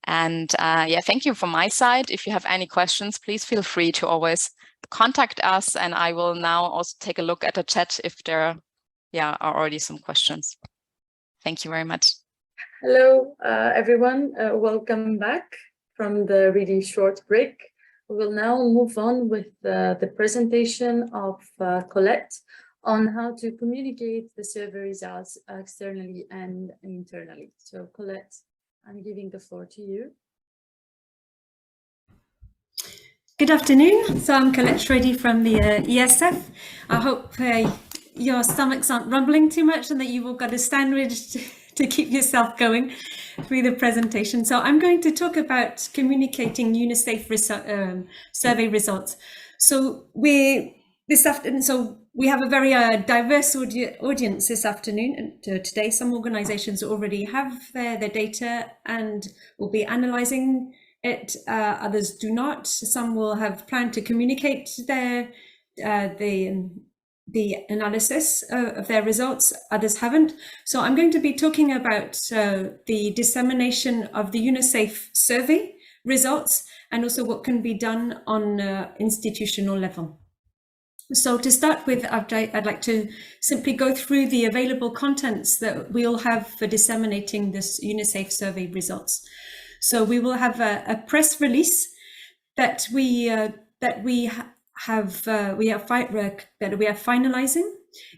And yeah, thank you from my side. If you have any questions, please feel free to always contact us. And I will now also take a look at the chat if there are already some questions. Thank you very much. Hello, everyone. Welcome back from the really short break. We will now move on with the presentation of Colette on how to communicate the survey results externally and internally. So Colette, I'm giving the floor to you. Good afternoon. So I'm Colette Schroedy from the UniSAFE. I hope your stomachs aren't rumbling too much and that you've all got a sandwich to keep yourself going through the presentation. So I'm going to talk about communicating UniSAFE survey results. So we have a very diverse audience this afternoon and today. Some organizations already have their data and will be analyzing it. Others do not. Some will have planned to communicate their the analysis of their results, others haven't. So I'm going to be talking about the dissemination of the UniSAFE survey results and also what can be done on institutional level. So to start with, I'd like to simply go through the available contents that we all have for disseminating this UniSAFE survey results. So we will have a press release that we are finalizing.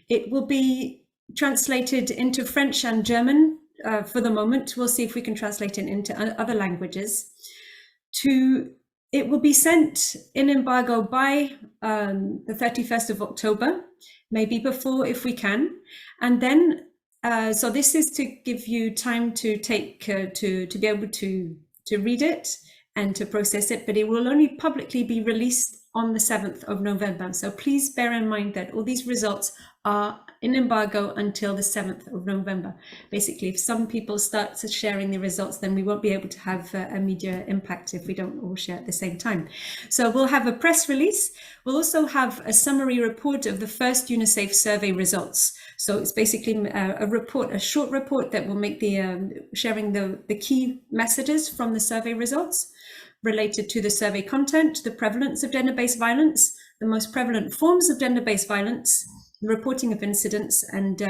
It will be translated into French and German for the moment. We'll see if we can translate it into other languages. It will be sent in embargo by the 31st of October, maybe before if we can. And then, so this is to give you time to take to be able to read it and to process it, but it will only publicly be released on the 7th of November. So please bear in mind that all these results are in embargo until the 7th of November. Basically, if some people start sharing the results, then we won't be able to have a media impact if we don't all share at the same time. So we'll have a press release. We'll also have a summary report of the first UniSAFE survey results. So it's basically a short report that will make the sharing the key messages from the survey results related to the survey content, the prevalence of gender-based violence, the most prevalent forms of gender-based violence, the reporting of incidents, and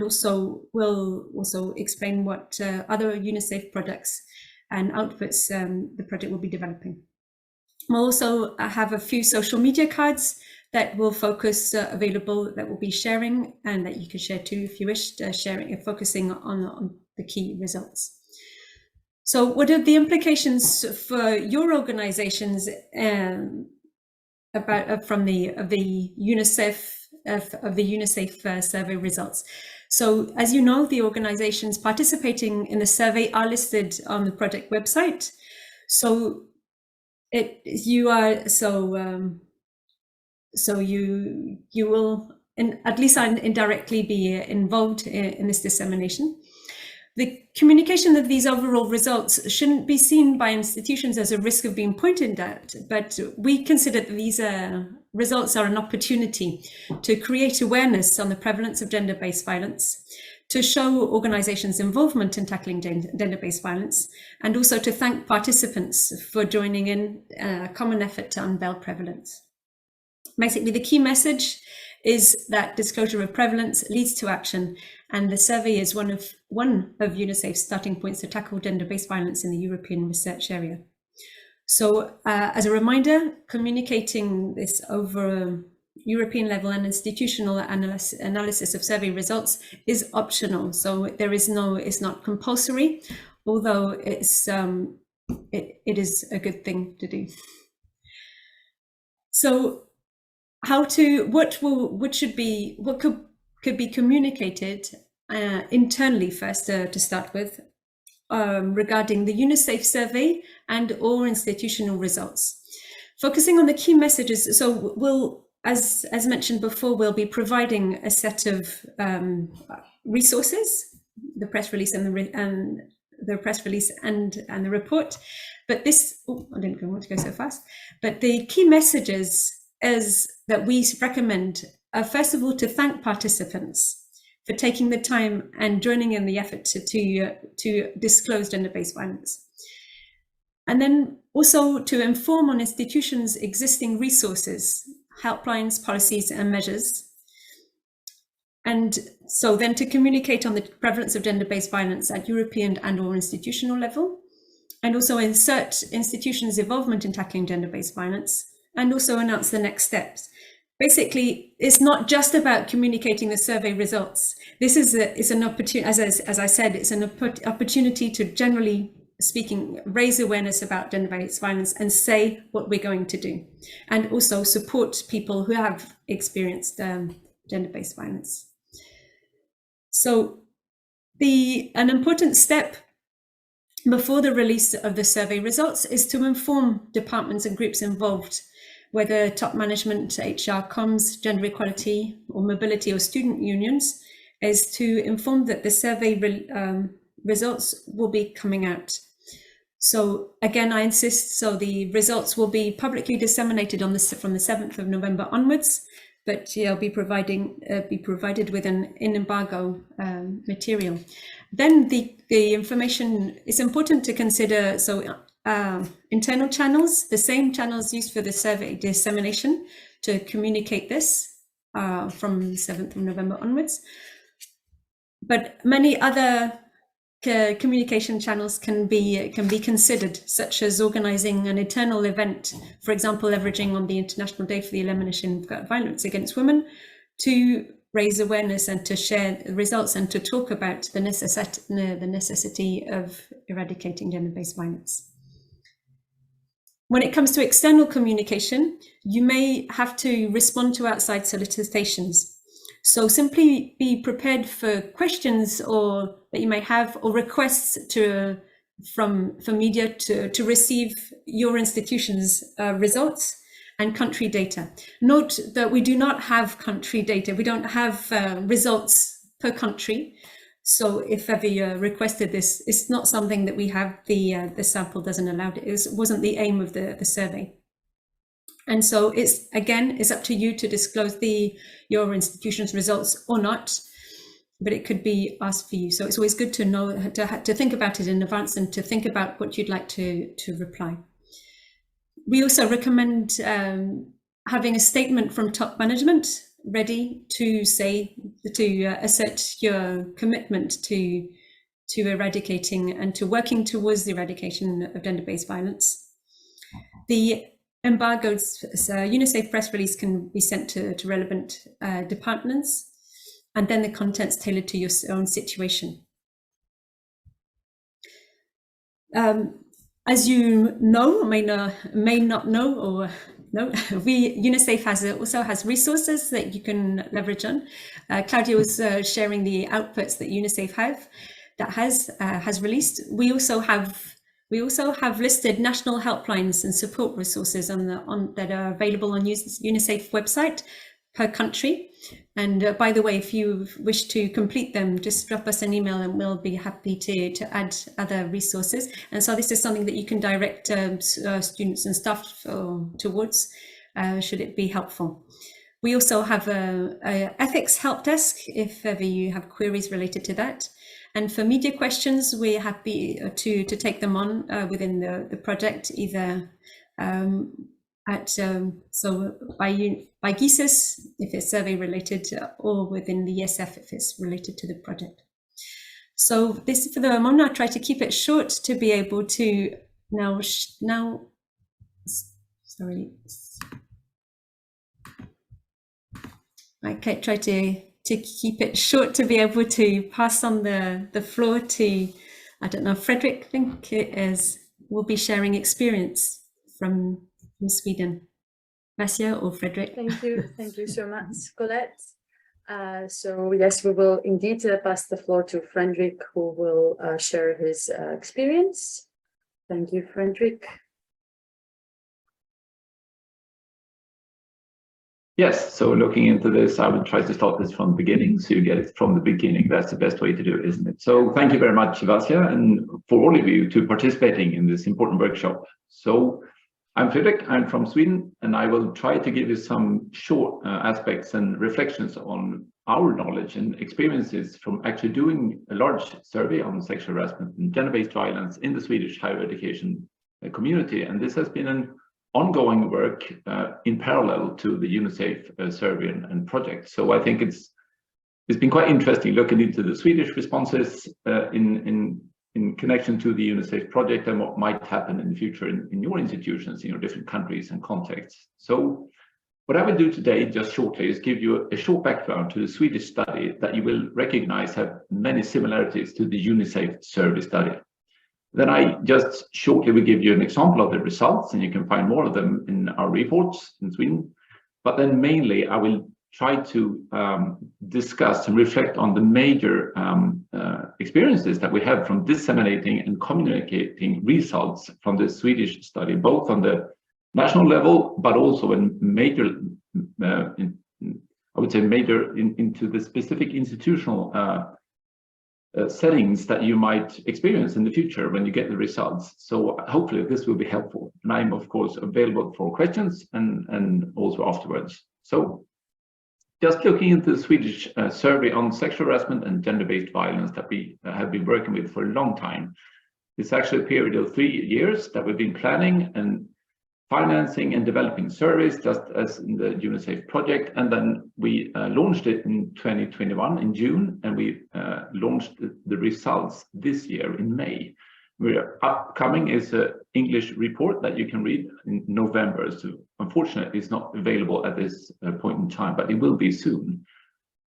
also will also explain what other UniSAFE projects and outputs the project will be developing. We'll also have a few social media cards that will focus available, that will be sharing, and that you can share too if you wish, sharing and focusing on the key results. So what are the implications for your organizations from the UniSAFE survey results? So as you know, the organizations participating in the survey are listed on the project website. So you will at least indirectly be involved in this dissemination. The communication of these overall results shouldn't be seen by institutions as a risk of being pointed at, but we consider that these results are an opportunity to create awareness on the prevalence of gender-based violence, to show organizations' involvement in tackling gender-based violence, and also to thank participants for joining in a common effort to unveil prevalence. Basically, the key message is that disclosure of prevalence leads to action, and the survey is one of UniSAFE's starting points to tackle gender-based violence in the European research area. So as a reminder, communicating this over European level and institutional analysis of survey results is optional. So it's not compulsory, although it is a good thing to do. So what could be communicated internally first to start with regarding the UniSAFE survey and or institutional results. Focusing on the key messages, so we'll, as mentioned before, we'll be providing a set of resources, the press release and the press release and the report. But this, I didn't want to go so fast. But the key messages is that we recommend, first of all, to thank participants for taking the time and joining in the effort to disclose gender-based violence. And then also to inform on institutions' existing resources, helplines, policies, and measures. And so then to communicate on the prevalence of gender-based violence at European and or institutional level, and also insert institutions' involvement in tackling gender-based violence, and also announce the next steps. Basically, it's not just about communicating the survey results. This is an opportunity, as I said, it's an opportunity to, generally speaking, raise awareness about gender-based violence and say what we're going to do, and also support people who have experienced gender-based violence. So an important step before the release of the survey results is to inform departments and groups involved, whether top management, HR, comms, gender equality, or mobility, or student unions, is to inform that the survey results will be coming out. So again, I insist, so the results will be publicly disseminated from the 7th of November onwards, but they'll be provided with an in-embargo material. Then the information is important to consider, so internal channels, the same channels used for the survey dissemination to communicate this from 7th of November onwards. But many other communication channels can be considered, such as organizing an internal event, for example, leveraging on the International Day for the Elimination of Violence Against Women, to raise awareness and to share results and to talk about the necessity of eradicating gender-based violence. When it comes to external communication, you may have to respond to outside solicitations. So simply be prepared for questions that you may have, or requests from media to receive your institution's results and country data. Note that we do not have country data. We don't have results per country. So if ever you requested this, it's not something that we have. The sample doesn't allow it. It wasn't the aim of the survey. And so it's up to you to disclose your institution's results or not, but it could be asked for you. So it's always good to know, to think about it in advance and to think about what you'd like to reply. We also recommend having a statement from top management ready to assert your commitment to eradicating and to working towards the eradication of gender-based violence. The embargoed UniSAFE press release can be sent to relevant departments, and then the contents tailored to your own situation. As you know, or may not know, or no, UniSAFE also has resources that you can leverage on. Claudia was sharing the outputs that UniSAFE has released. We also have listed national helplines and support resources that are available on UniSAFE website per country. And by the way, if you wish to complete them, just drop us an email and we'll be happy to add other resources. And so this is something that you can direct students and staff towards, should it be helpful. We also have a ethics help desk if ever you have queries related to that. And for media questions, we're happy to take them on within the project, either by GISIS if it's survey related, or within the UniSAFE if it's related to the project. So this, for the moment, I try to keep it short to be able to now Sorry. I try to keep it short to be able to pass on the floor to, I don't know, Fredrik, I think it is, will be sharing experience from Sweden. Vasya or Fredrik? Thank you so much, Colette. So yes, we will indeed pass the floor to Fredrik, who will share his experience. Thank you, Fredrik. Yes, so looking into this, I will try to start this from the beginning, so you get it from the beginning. That's the best way to do it, isn't it? So thank you very much, Vasya, and for all of you to participating in this important workshop. So I'm Fredrik, I'm from Sweden, and I will try to give you some short aspects and reflections on our knowledge and experiences from actually doing a large survey on sexual harassment and gender-based violence in the Swedish higher education community. And this has been an ongoing work in parallel to the UniSAFE survey and project. So I think it's been quite interesting looking into the Swedish responses in connection to the UniSAFE project and what might happen in the future in your institutions, in your different countries and contexts. So what I will do today, just shortly, is give you a short background to the Swedish study that you will recognize have many similarities to the UniSAFE survey study. Then I just shortly will give you an example of the results, and you can find more of them in our reports in Sweden. But then mainly I will try to discuss and reflect on the major experiences that we have from disseminating and communicating results from the Swedish study, both on the national level, but also in major, I would say major into the specific institutional settings that you might experience in the future when you get the results. So hopefully this will be helpful. And I'm of course available for questions and also afterwards. So just looking into the Swedish survey on sexual harassment and gender-based violence that we have been working with for a long time. It's actually a period of 3 years that we've been planning and financing and developing surveys, just as in the UniSAFE project. And then we launched it in 2021 in June, and we launched the results this year in May. We're upcoming is an English report that you can read in November. So unfortunately, it's not available at this point in time, but it will be soon.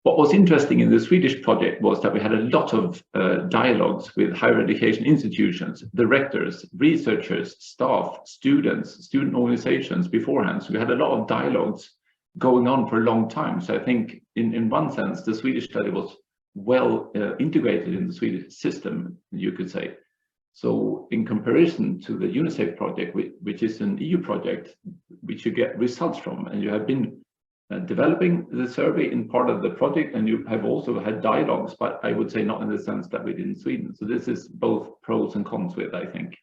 What was interesting in the Swedish project was that we had a lot of dialogues with higher education institutions, directors, researchers, staff, students, student organizations beforehand. So we had a lot of dialogues going on for a long time. So I think in one sense, the Swedish study was well integrated in the Swedish system, you could say. So in comparison to the UniSAFE project, which is an EU project, which you get results from, and you have been developing the survey in part of the project, and you have also had dialogues, but I would say not in the sense that we did in Sweden. So this is both pros and cons with, I think.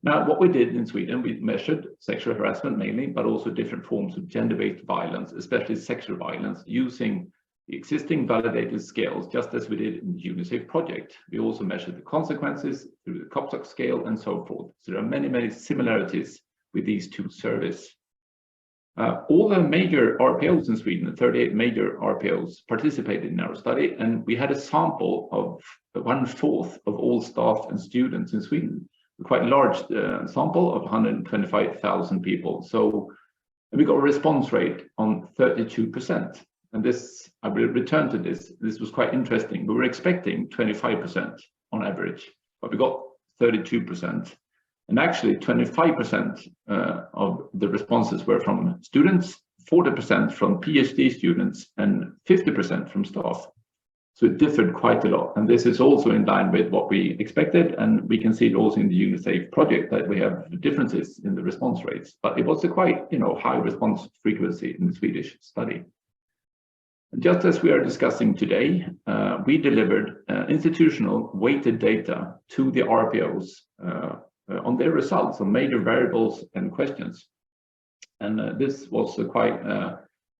Now, what we did in Sweden, we measured sexual harassment mainly, but also different forms of gender-based violence, especially sexual violence, using the existing validated scales, just as we did in the UniSAFE project. We also measured the consequences through the COPSOC scale and so forth. So there are many, many similarities with these two surveys. All the major RPOs in Sweden, the 38 major RPOs, participated in our study, and we had a sample of 1/4 of all staff and students in Sweden, a quite large sample of 125,000 people. So we got a response rate on 32%. And this, I will return to this. This was quite interesting. We were expecting 25% on average, but we got 32%. And actually 25% of the responses were from students, 40% from PhD students, and 50% from staff. So it differed quite a lot. And this is also in line with what we expected. And we can see it also in the UniSAFE project that we have differences in the response rates. But it was a quite high response frequency in the Swedish study. Just as we are discussing today, we delivered institutional weighted data to the RPOs on their results on major variables and questions. And this was a quite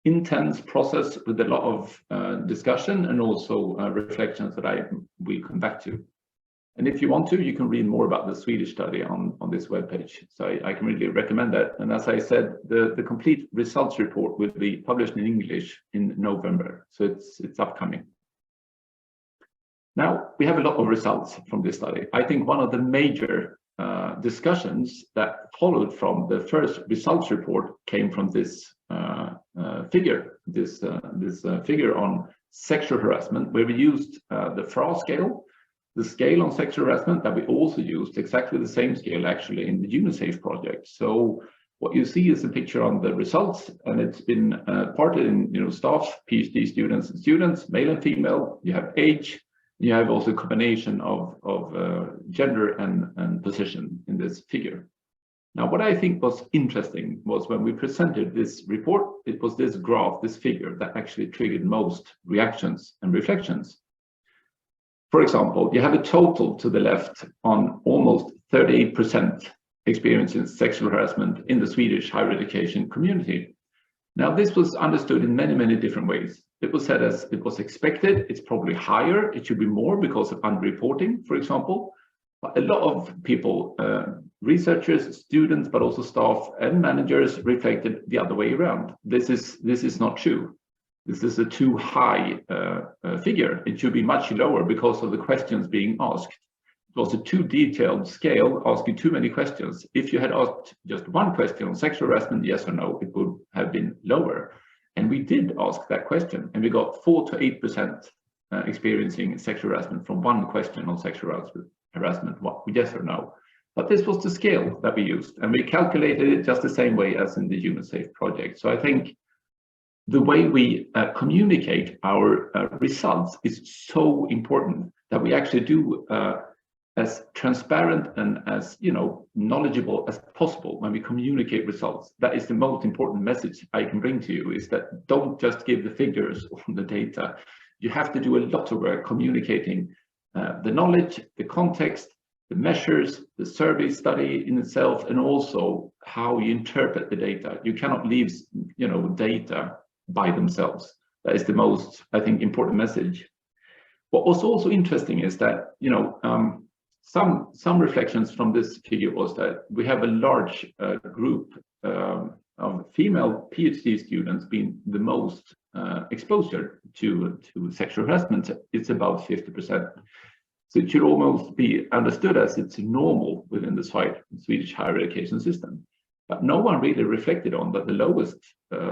intense process with a lot of discussion and also reflections that I will come back to. And if you want to, you can read more about the Swedish study on this webpage. So I can really recommend that. And as I said, the complete results report will be published in English in November. So it's upcoming. Now, we have a lot of results from this study. I think one of the major discussions that followed from the first results report came from this figure, this figure on sexual harassment, where we used the FRA scale, the scale on sexual harassment that we also used exactly the same scale actually in the UniSAFE project. So what you see is a picture on the results, and it's been parted in staff, PhD students and students, male and female. You have age. You have also a combination of gender and position in this figure. Now, what I think was interesting was when we presented this report, it was this graph, this figure, that actually triggered most reactions and reflections. For example, you have a total to the left on almost 38% experiencing sexual harassment in the Swedish higher education community. Now, this was understood in many, many different ways. It was said as it was expected, it's probably higher, it should be more because of underreporting, for example. But a lot of people, researchers, students, but also staff and managers reflected the other way around. This is not true. This is a too high figure. It should be much lower because of the questions being asked. It was a too detailed scale, asking too many questions. If you had asked just one question on sexual harassment, yes or no, it would have been lower. And we did ask that question, and we got 4 to 8% experiencing sexual harassment from one question on sexual harassment, yes or no. But this was the scale that we used, and we calculated it just the same way as in the UniSAFE project. So I think the way we communicate our results is so important, that we actually do as transparent and as knowledgeable as possible when we communicate results. That is the most important message I can bring to you, is that don't just give the figures on the data. You have to do a lot of work communicating the knowledge, the context, the measures, the survey study in itself, and also how you interpret the data. You cannot leave data by themselves. That is the most, I think, important message. What was also interesting is that some reflections from this figure was that we have a large group of female PhD students being the most exposure to sexual harassment. It's about 50%. So it should almost be understood as it's normal within the Swedish higher education system. But no one really reflected on that the lowest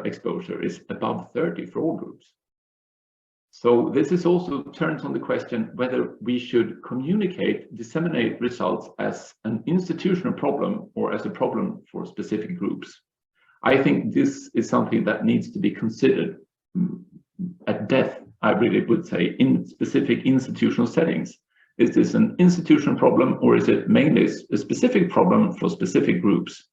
exposure is above 30 for all groups. So this is also turns on the question whether we should communicate, disseminate results as an institutional problem or as a problem for specific groups. I think this is something that needs to be considered at depth, I really would say, in specific institutional settings. Is this an institutional problem, or is it mainly a specific problem for specific groups?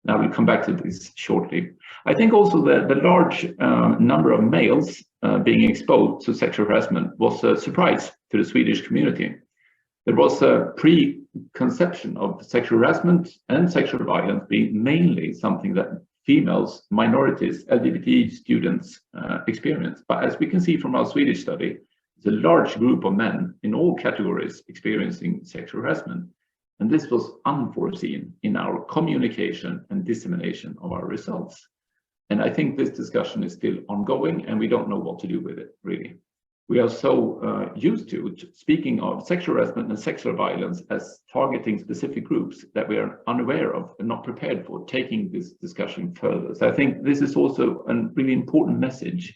Now we'll come back to this shortly. I think also the large number of males being exposed to sexual harassment was a surprise to the Swedish community. There was a preconception of sexual harassment and sexual violence being mainly something that females, minorities, LGBT students experience. But as we can see from our Swedish study, it's a large group of men in all categories experiencing sexual harassment. And this was unforeseen in our communication and dissemination of our results. And I think this discussion is still ongoing, and we don't know what to do with it, really. We are so used to speaking of sexual harassment and sexual violence as targeting specific groups that we are unaware of and not prepared for taking this discussion further. So I think this is also a really important message,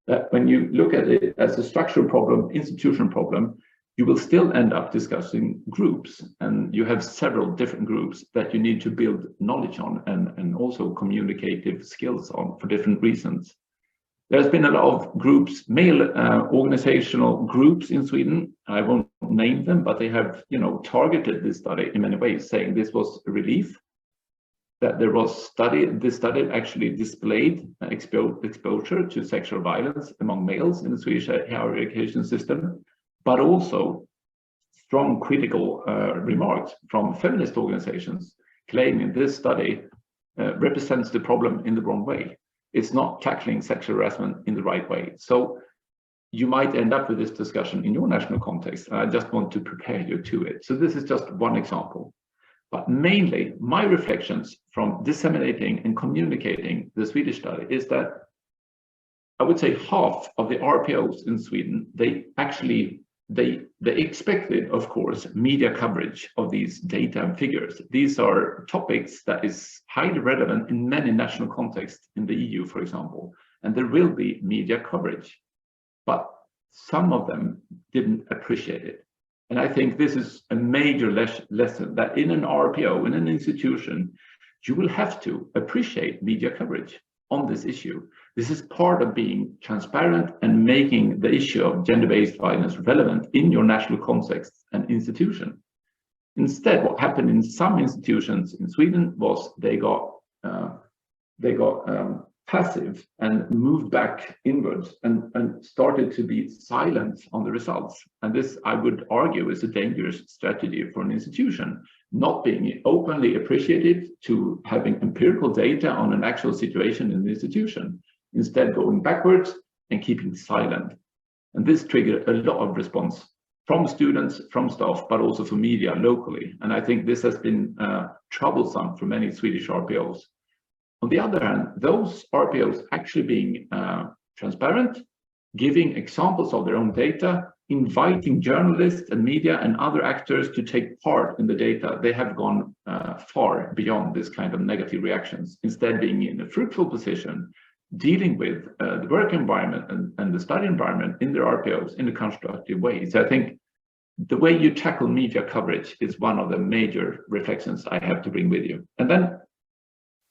that when you look at it as a structural problem, institutional problem, you will still end up discussing groups, and you have several different groups that you need to build knowledge on and also communicative skills on for different reasons. There's been a lot of groups, male organizational groups in Sweden. I won't name them, but they have targeted this study in many ways, saying this was a relief, that there was this study actually displayed exposure to sexual violence among males in the Swedish higher education system, but also strong critical remarks from feminist organizations claiming this study represents the problem in the wrong way. It's not tackling sexual harassment in the right way. So you might end up with this discussion in your national context. I just want to prepare you to it. So this is just one example. But mainly, my reflections from disseminating and communicating the Swedish study is that I would say half of the RPOs in Sweden, they actually they expected, of course, media coverage of these data and figures. These are topics that is highly relevant in many national contexts in the EU, for example, and there will be media coverage, but some of them didn't appreciate it. And I think this is a major lesson, that in an RPO, in an institution, you will have to appreciate media coverage on this issue. This is part of being transparent and making the issue of gender-based violence relevant in your national context and institution. Instead, what happened in some institutions in Sweden was they got passive and moved back inwards and started to be silent on the results. And this, I would argue, is a dangerous strategy for an institution, not being openly appreciated to having empirical data on an actual situation in the institution, instead going backwards and keeping silent. And this triggered a lot of response from students, from staff, but also from media locally. And I think this has been troublesome for many Swedish RPOs. On the other hand, those RPOs actually being transparent, giving examples of their own data, inviting journalists and media and other actors to take part in the data, they have gone far beyond this kind of negative reactions, instead being in a fruitful position, dealing with the work environment and the study environment in their RPOs in a constructive way. So I think the way you tackle media coverage is one of the major reflections I have to bring with you. And then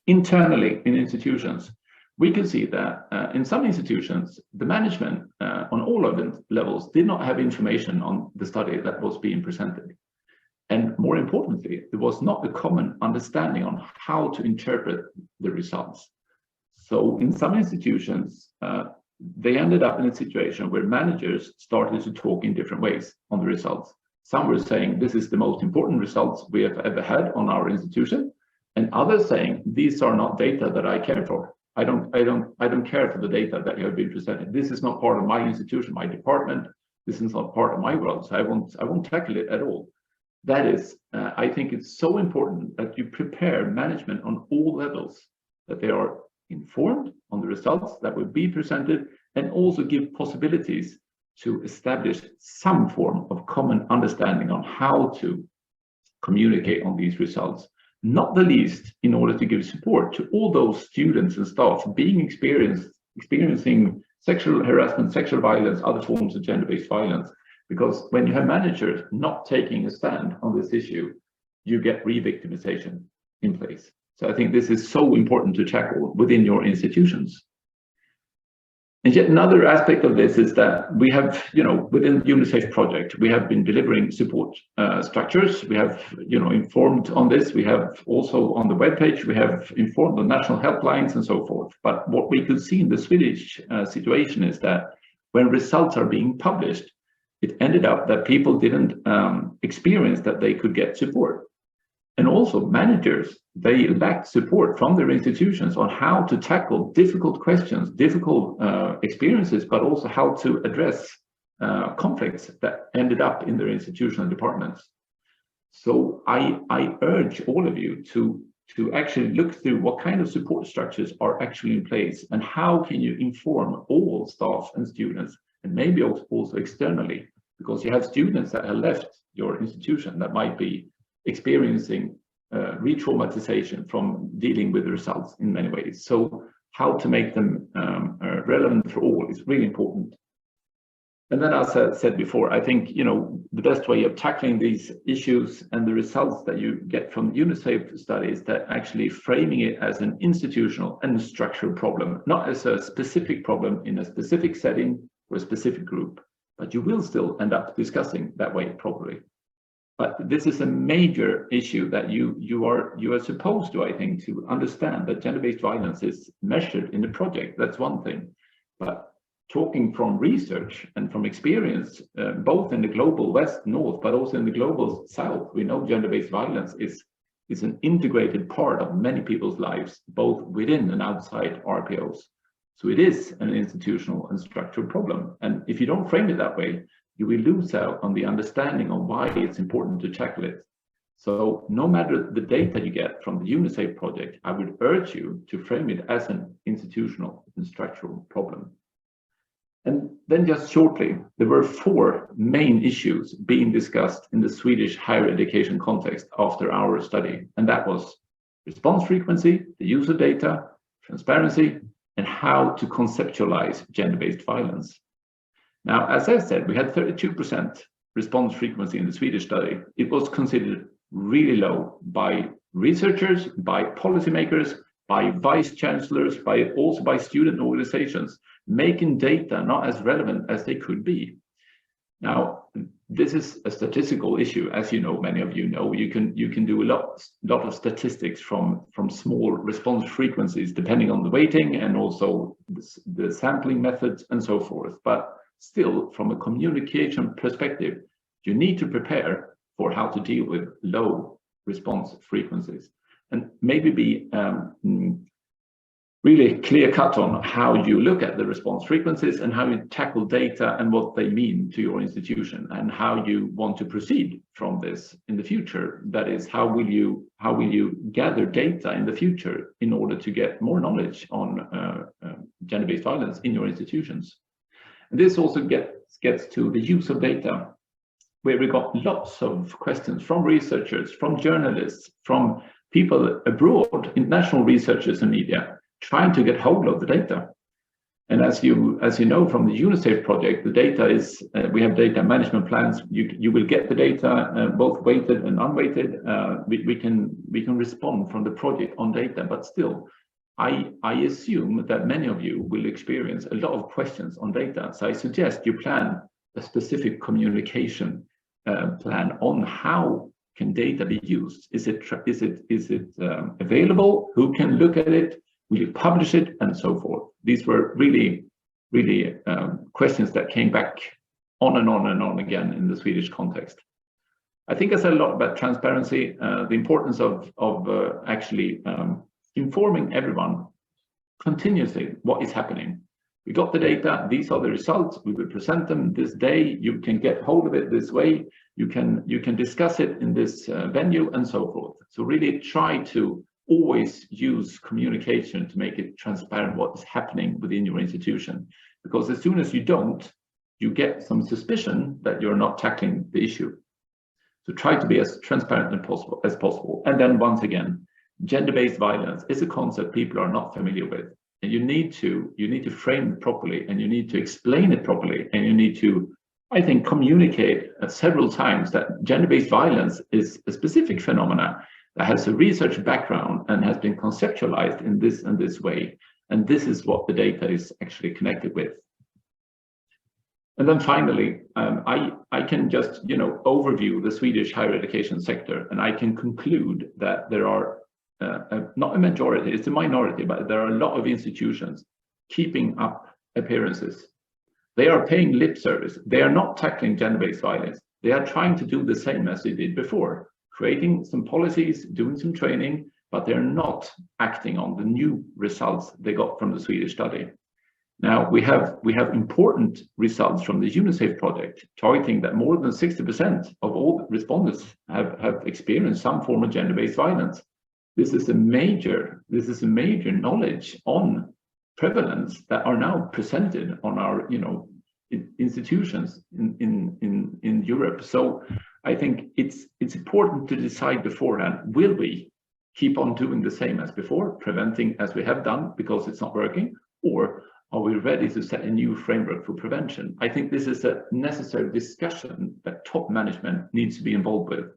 internally in institutions, we can see that in some institutions, the management on all of the levels did not have information on the study that was being presented. And more importantly, there was not a common understanding on how to interpret the results. So in some institutions, they ended up in a situation where managers started to talk in different ways on the results. Some were saying, this is the most important results we have ever had on our institution. And others saying, these are not data that I care for. I don't care for the data that you have been presented. This is not part of my institution, my department. This is not part of my world. So I won't tackle it at all. That is, I think it's so important that you prepare management on all levels, that they are informed on the results that will be presented, and also give possibilities to establish some form of common understanding on how to communicate on these results. Not the least in order to give support to all those students and staff being experiencing sexual harassment, sexual violence, other forms of gender-based violence. Because when you have managers not taking a stand on this issue, you get re-victimization in place. So I think this is so important to tackle within your institutions. And yet another aspect of this is that we have, within the UniSAFE project, we have been delivering support structures. We have, informed on this. We have also on the webpage, we have informed on national helplines and so forth. But what we could see in the Swedish situation is that when results are being published, it ended up that people didn't experience that they could get support. And also managers, they lacked support from their institutions on how to tackle difficult questions, difficult experiences, but also how to address conflicts that ended up in their institutional departments. So I urge all of you to actually look through what kind of support structures are actually in place and how can you inform all staff and students, and maybe also externally, because you have students that have left your institution that might be experiencing re-traumatization from dealing with the results in many ways. So how to make them relevant for all is really important. And then, as I said before, I think the best way of tackling these issues and the results that you get from UniSAFE studies, that actually framing it as an institutional and structural problem, not as a specific problem in a specific setting or a specific group, but you will still end up discussing that way probably. But this is a major issue that you are supposed to, I think, to understand that gender-based violence is measured in the project. That's one thing. But talking from research and from experience, both in the global West, North, but also in the global South, we know gender-based violence is an integrated part of many people's lives, both within and outside RPOs. So it is an institutional and structural problem. And if you don't frame it that way, you will lose out on the understanding of why it's important to tackle it. So no matter the data you get from the UniSAFE project, I would urge you to frame it as an institutional and structural problem. And then just shortly, there were 4 main issues being discussed in the Swedish higher education context after our study. And that was response frequency, the use of data, transparency, and how to conceptualize gender-based violence. Now, as I said, we had 32% response frequency in the Swedish study. It was considered really low by researchers, by policymakers, by vice chancellors, also by student organizations, making data not as relevant as they could be. Now, this is a statistical issue, as you know, many of you know. You can do a lot of statistics from small response frequencies, depending on the weighting and also the sampling methods and so forth. But still, from a communication perspective, you need to prepare for how to deal with low response frequencies, and maybe be really clear cut on how you look at the response frequencies and how you tackle data and what they mean to your institution and how you want to proceed from this in the future. That is, how will you gather data in the future in order to get more knowledge on gender-based violence in your institutions. And this also gets to the use of data, where we got lots of questions from researchers, from journalists, from people abroad, international researchers and media, trying to get hold of the data. And as you know from the UniSAFE project, the data is, we have data management plans. You will get the data, both weighted and unweighted. We can respond from the project on data, but still, I assume that many of you will experience a lot of questions on data. So I suggest you plan a specific communication plan on how can data be used. Is it available? Who can look at it? Will you publish it, and so forth? These were really questions that came back on and on and on again in the Swedish context. I think I said a lot about transparency, the importance of actually informing everyone continuously what is happening. We got the data, these are the results, we will present them this day, you can get hold of it this way, you can discuss it in this venue, and so forth. So really try to always use communication to make it transparent what is happening within your institution, because as soon as you don't, you get some suspicion that you're not tackling the issue. So try to be as transparent as possible. And then once again, gender-based violence is a concept people are not familiar with, and you need to frame it properly, and you need to explain it properly, and you need to, I think, communicate several times that gender-based violence is a specific phenomena that has a research background and has been conceptualized in this and this way. And this is what the data is actually connected with. And then finally, I can just, overview the Swedish higher education sector, and I can conclude that there are not a majority, it's a minority, but there are a lot of institutions keeping up appearances. They are paying lip service. They are not tackling gender-based violence. They are trying to do the same as they did before, creating some policies, doing some training, but they're not acting on the new results they got from the Swedish study. Now, we have important results from the UniSAFE project, targeting that more than 60% of all respondents have experienced some form of gender-based violence. This is a major knowledge on prevalence that are now presented on our institutions in Europe. So I think it's important to decide beforehand, will we keep on doing the same as before, preventing as we have done because it's not working, or are we ready to set a new framework for prevention? I think this is a necessary discussion that top management needs to be involved with.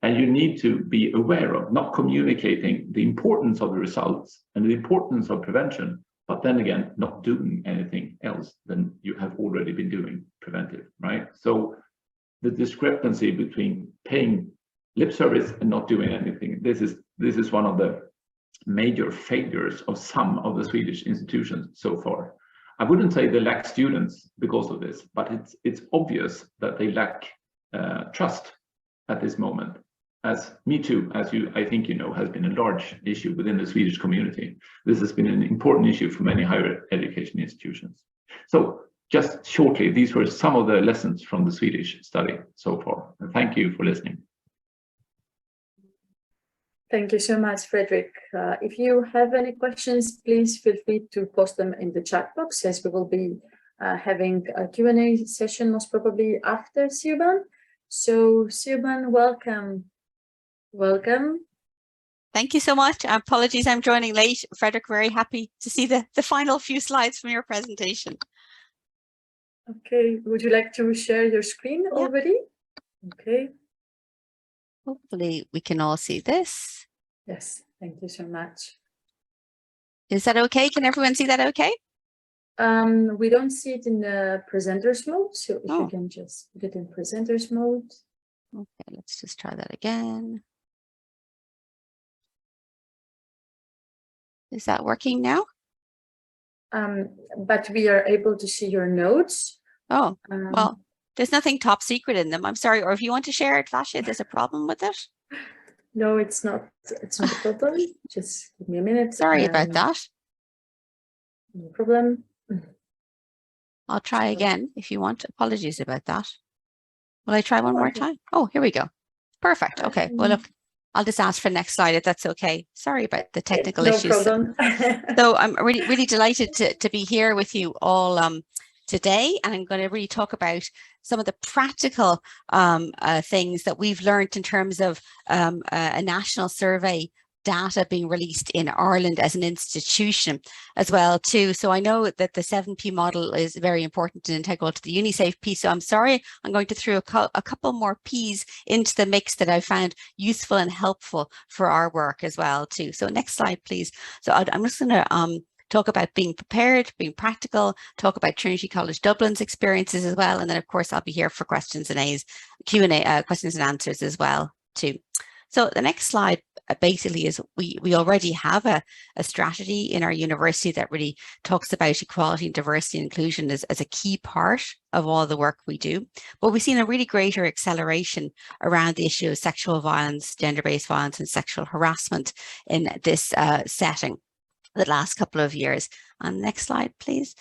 And you need to be aware of not communicating the importance of the results and the importance of prevention, but then again, not doing anything else than you have already been doing preventive, right? So the discrepancy between paying lip service and not doing anything, this is one of the major failures of some of the Swedish institutions so far. I wouldn't say they lack students because of this, but it's obvious that they lack trust at this moment. As Me Too, I think you know, has been a large issue within the Swedish community. This has been an important issue for many higher education institutions. So just shortly, these were some of the lessons from the Swedish study so far. And thank you for listening. Thank you so much, Fredrik. If you have any questions, please feel free to post them in the chat box, as we will be having a Q&A session most probably after Siobhan. So Siobhan, welcome. Welcome. Thank you so much. Apologies, I'm joining late. Frederick, very happy to see the final few slides from your presentation. Okay, would you like to share your screen already? Okay. Hopefully we can all see this. Yes, thank you so much. Is that okay? Can everyone see that okay? We don't see it in the presenters mode, so if you can just put it in presenters mode. Okay, let's just try that again. Is that working now? But we are able to see your notes. Oh, well, there's nothing top secret in them. I'm sorry. Or if you want to share it, Vasha, there's a problem with it? No, it's not a problem. Just give me a minute. Sorry about that. No problem. I'll try again if you want. Apologies about that. Will I try one more time? Oh, here we go. Perfect. Okay. Well, look, I'll just ask for next slide if that's okay. Sorry about the technical issues. No problem. So I'm really delighted to be here with you all today, and I'm going to really talk about some of the practical things that we've learned in terms of a national survey data being released in Ireland as an institution as well too. So I know that the 7P model is very important and integral to the UniSAFE piece. So I'm sorry, I'm going to throw a couple more P's into the mix that I found useful and helpful for our work as well too. So next slide, please. So I'm just going to talk about being prepared, being practical, talk about Trinity College Dublin's experiences as well. And then of course, I'll be here for questions and Q&A, questions and answers as well too. So the next slide basically is we already have a strategy in our university that really talks about equality and diversity and inclusion as a key part of all the work we do. But we've seen a really greater acceleration around the issue of sexual violence, gender-based violence and sexual harassment in this setting the last couple of years. Next slide, please.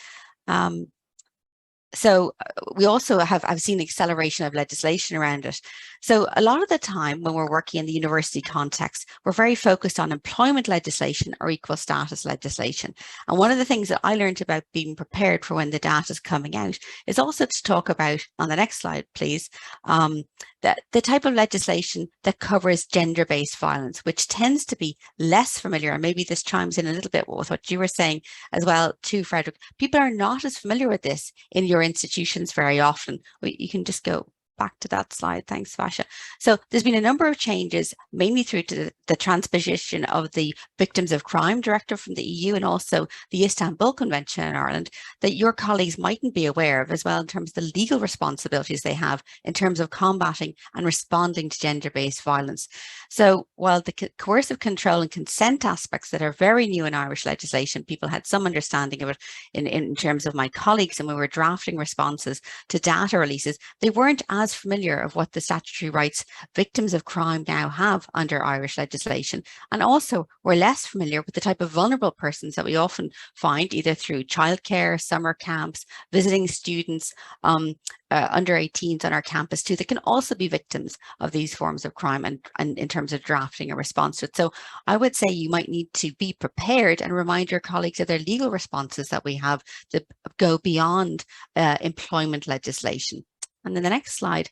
So we also have seen acceleration of legislation around it. So a lot of the time when we're working in the university context, we're very focused on employment legislation or equal status legislation. And one of the things that I learned about being prepared for when the data is coming out is also to talk about, on the next slide, please, that the type of legislation that covers gender-based violence, which tends to be less familiar. And maybe this chimes in a little bit with what you were saying as well too, Frederick. People are not as familiar with this in your institutions very often. You can just go back to that slide. Thanks, Vasha. So there's been a number of changes, mainly through to the transposition of the Victims of Crime Directive from the EU and also the Istanbul Convention in Ireland, that your colleagues mightn't be aware of as well in terms of the legal responsibilities they have in terms of combating and responding to gender-based violence. So while the coercive control and consent aspects that are very new in Irish legislation, people had some understanding of it in terms of my colleagues, and we were drafting responses to data releases, they weren't as familiar of what the statutory rights victims of crime now have under Irish legislation, and also we're less familiar with the type of vulnerable persons that we often find either through childcare, summer camps, visiting students, under 18s on our campus too, that can also be victims of these forms of crime and in terms of drafting a response to it. So I would say you might need to be prepared and remind your colleagues of their legal responses that we have that go beyond employment legislation. And then the next slide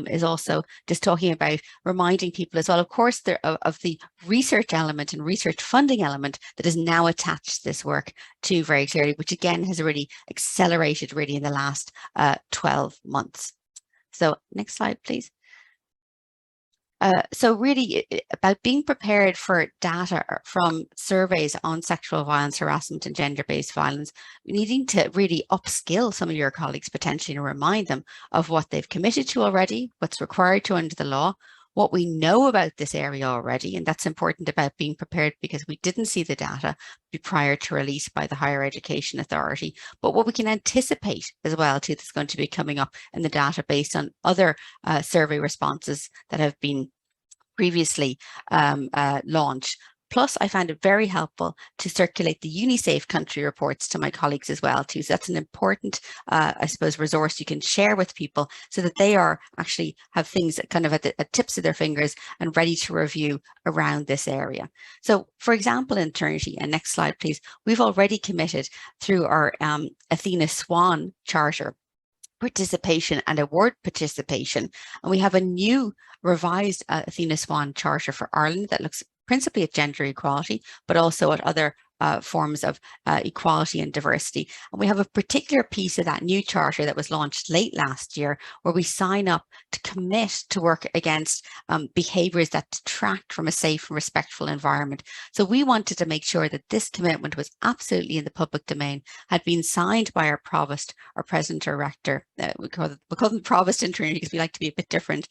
is also just talking about reminding people as well, of course, of the research element and research funding element that is now attached to this work too very clearly, which again has really accelerated really in the last 12 months. So next slide, please. So really about being prepared for data from surveys on sexual violence, harassment and gender-based violence, needing to really upskill some of your colleagues potentially and remind them of what they've committed to already, what's required to under the law, what we know about this area already. And that's important about being prepared because we didn't see the data prior to release by the Higher Education Authority, but what we can anticipate as well too that's going to be coming up in the data based on other survey responses that have been previously launched. Plus, I found it very helpful to circulate the UniSAFE country reports to my colleagues as well too. So that's an important, I suppose, resource you can share with people so that they are actually have things kind of at the tips of their fingers and ready to review around this area. So for example, in Trinity, and next slide, please, we've already committed through our Athena Swan Charter participation and award participation. And we have a new revised Athena Swan Charter for Ireland that looks principally at gender equality, but also at other forms of equality and diversity. And we have a particular piece of that new charter that was launched late last year, where we sign up to commit to work against behaviours that detract from a safe and respectful environment. So we wanted to make sure that this commitment was absolutely in the public domain, had been signed by our provost, or president or rector, we call them provost in Trinity because we like to be a bit different,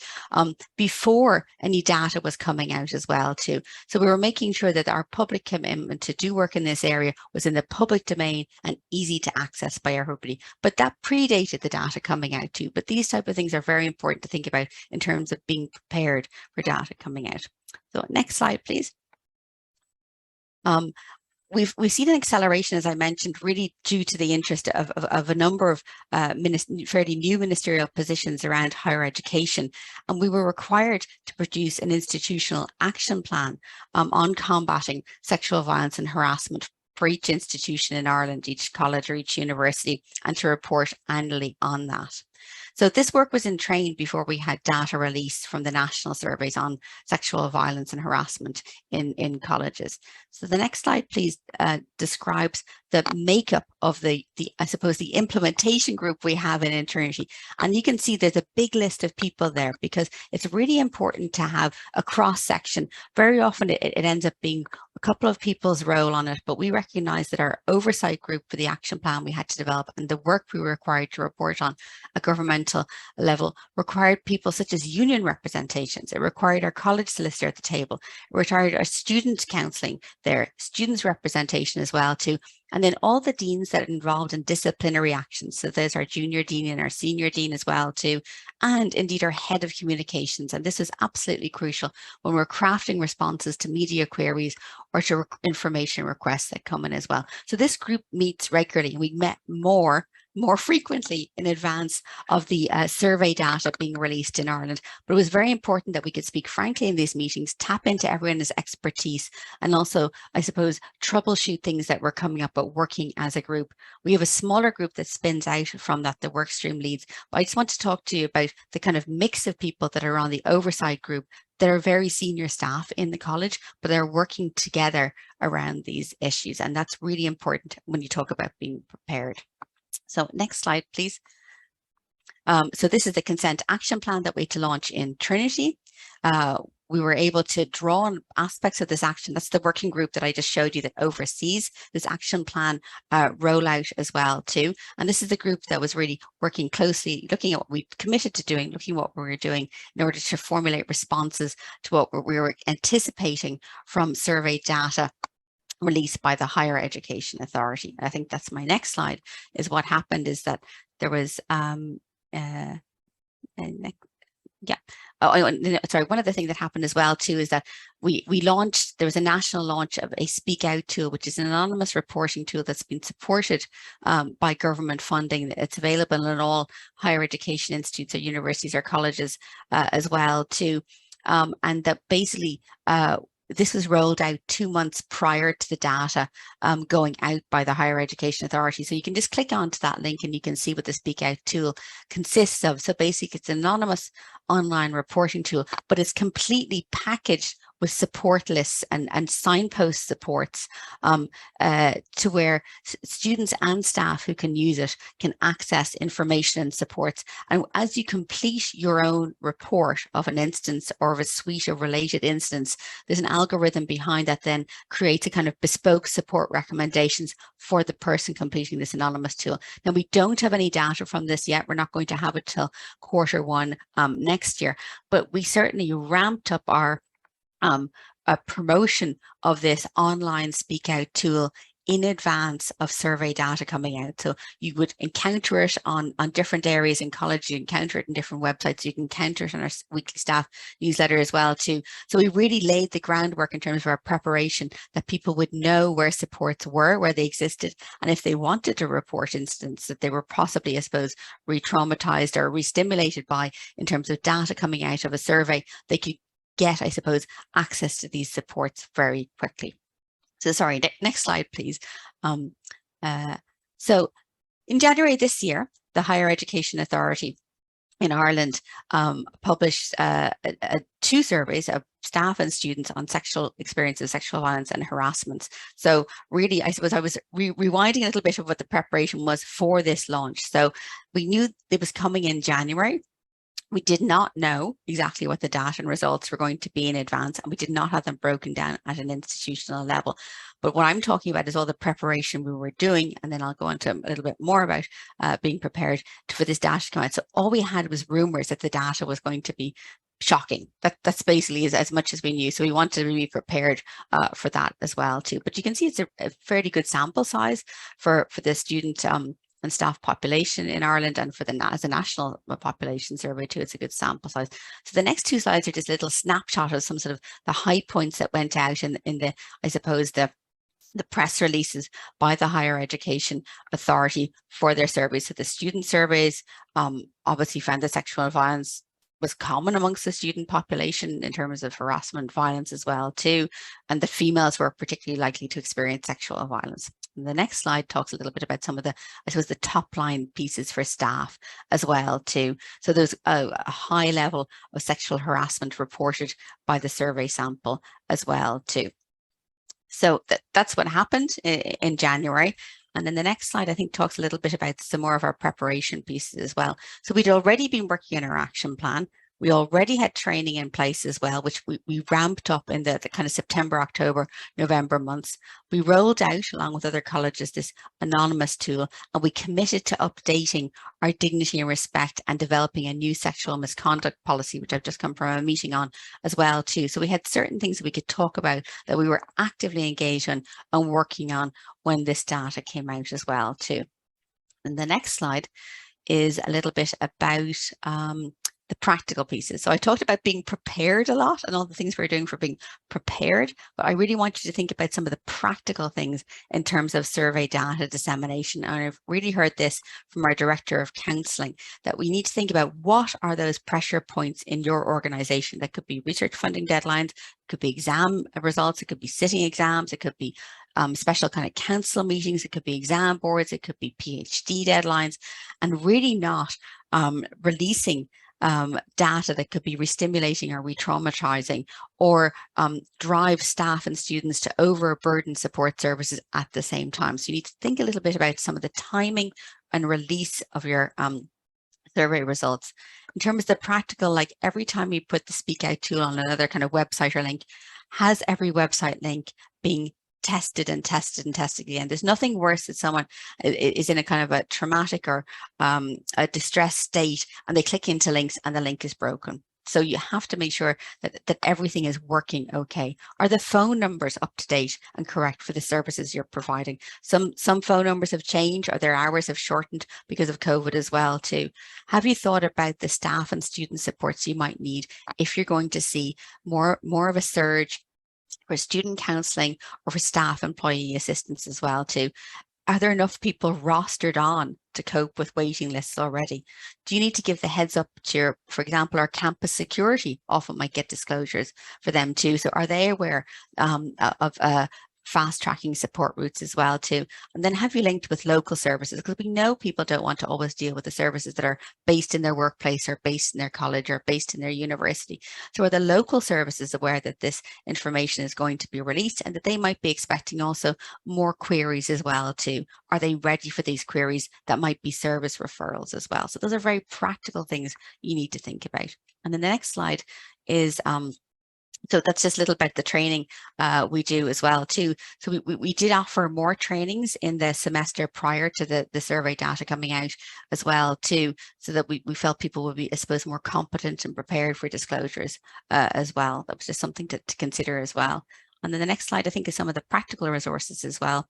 before any data was coming out as well too. So we were making sure that our public commitment to do work in this area was in the public domain and easy to access by everybody. But that predated the data coming out too. But these type of things are very important to think about in terms of being prepared for data coming out. So next slide, please. We've seen an acceleration, as I mentioned, really due to the interest of a number of fairly new ministerial positions around higher education. And we were required to produce an institutional action plan on combating sexual violence and harassment for each institution in Ireland, each college or each university, and to report annually on that. So this work was in train before we had data released from the national surveys on sexual violence and harassment in colleges. So the next slide, please, describes the makeup of the I suppose the implementation group we have in Eternity. And you can see there's a big list of people there because it's really important to have a cross section. Very often it ends up being a couple of people's role on it, but we recognize that our oversight group for the action plan we had to develop and the work we were required to report on a governmental level required people such as union representations. It required our college solicitor at the table. It required our students counselling there, students representation as well too. And then all the deans that are involved in disciplinary actions. So there's our junior dean and our senior dean as well too. And indeed our head of communications. And this is absolutely crucial when we're crafting responses to media queries or to information requests that come in as well. So this group meets regularly. We met more frequently in advance of the survey data being released in Ireland. But it was very important that we could speak frankly in these meetings, tap into everyone's expertise, and also, I suppose, troubleshoot things that were coming up, but working as a group. We have a smaller group that spins out from that, the work stream leads. But I just want to talk to you about the kind of mix of people that are on the oversight group that are very senior staff in the college, but they're working together around these issues. And that's really important when you talk about being prepared. So next slide, please. So this is the consent action plan that we had to launch in Trinity. We were able to draw on aspects of this action. That's the working group that I just showed you that oversees this action plan rollout as well too. And this is the group that was really working closely, looking at what we committed to doing, looking at what we were doing in order to formulate responses to what we were anticipating from survey data released by the Higher Education Authority. I think that's my next slide, is what happened is that there was, one of the things that happened as well too is that we launched, there was a national launch of a Speak Out tool, which is an anonymous reporting tool that's been supported by government funding. It's available in all higher education institutes or universities or colleges as well too. And that basically, this was rolled out 2 months prior to the data going out by the Higher Education Authority. So you can just click onto that link and you can see what the Speak Out tool consists of. So basically it's an anonymous online reporting tool, but it's completely packaged with support lists and signpost supports to where students and staff who can use it can access information and supports. And as you complete your own report of an instance or of a suite of related incidents, there's an algorithm behind that then creates a kind of bespoke support recommendations for the person completing this anonymous tool. Now, we don't have any data from this yet. We're not going to have it till Q1 next year, but we certainly ramped up our a promotion of this online Speak Out tool in advance of survey data coming out. So you would encounter it on different areas in college, you encounter it in different websites, you can encounter it on our weekly staff newsletter as well too. So we really laid the groundwork in terms of our preparation, that people would know where supports were, where they existed, and if they wanted to report incidents that they were possibly, I suppose, re-traumatized or re-stimulated by in terms of data coming out of a survey, they could get, I suppose, access to these supports very quickly. So sorry, next slide, please. So in January this year, the Higher Education Authority in Ireland published 2 surveys of staff and students on sexual experiences, sexual violence and harassment. So really, I suppose I was rewinding a little bit of what the preparation was for this launch. So we knew it was coming in January. We did not know exactly what the data and results were going to be in advance, and we did not have them broken down at an institutional level. But what I'm talking about is all the preparation we were doing, and then I'll go into a little bit more about being prepared for this data to come out. So all we had was rumors that the data was going to be shocking. That's basically as much as we knew. So we wanted to be prepared for that as well too. But you can see it's a fairly good sample size for the student and staff population in Ireland, and for as a national population survey too, it's a good sample size. So the next 2 slides are just a little snapshot of some sort of the high points that went out in the, I suppose, the press releases by the Higher Education Authority for their surveys. So the student surveys obviously found that sexual violence was common amongst the student population in terms of harassment, violence as well too, and the females were particularly likely to experience sexual violence. And the next slide talks a little bit about some of the, I suppose, the top line pieces for staff as well too. So there's a high level of sexual harassment reported by the survey sample as well too. So that's what happened in January. And then the next slide, I think, talks a little bit about some more of our preparation pieces as well. So we'd already been working on our action plan. We already had training in place as well, which we ramped up in the kind of September, October, November months. We rolled out, along with other colleges, this anonymous tool, and we committed to updating our dignity and respect and developing a new sexual misconduct policy, which I've just come from a meeting on as well too. So we had certain things that we could talk about that we were actively engaged in and working on when this data came out as well too. And the next slide is a little bit about the practical pieces. So I talked about being prepared a lot and all the things we're doing for being prepared, but I really want you to think about some of the practical things in terms of survey data dissemination. And I've really heard this from our Director of Counselling, that we need to think about what are those pressure points in your organization. That could be research funding deadlines, it could be exam results, it could be sitting exams, it could be special kind of council meetings, it could be exam boards, it could be PhD deadlines, and really not releasing data that could be re-stimulating or re-traumatizing, or drive staff and students to overburden support services at the same time. So you need to think a little bit about some of the timing and release of your survey results. In terms of the practical, like every time you put the Speak Out tool on another kind of website or link, has every website link being tested and tested and tested again? There's nothing worse that someone is in a kind of a traumatic or a distressed state and they click into links and the link is broken. So you have to make sure that everything is working okay. Are the phone numbers up to date and correct for the services you're providing? Some phone numbers have changed, or their hours have shortened because of COVID as well too. Have you thought about the staff and student supports you might need if you're going to see more of a surge for student counselling or for staff employee assistance as well too? Are there enough people rostered on to cope with waiting lists already? Do you need to give the heads up to your, for example, our campus security often might get disclosures for them too. So are they aware of fast tracking support routes as well too? And then have you linked with local services? Because we know people don't want to always deal with the services that are based in their workplace or based in their college or based in their university. So are the local services aware that this information is going to be released and that they might be expecting also more queries as well too? Are they ready for these queries that might be service referrals as well? So those are very practical things you need to think about. And then the next slide is so that's just a little bit the training we do as well too. So we did offer more trainings in the semester prior to the survey data coming out as well too, so that we felt people would be, I suppose, more competent and prepared for disclosures as well. That was just something to consider as well. And then the next slide, I think, is some of the practical resources as well.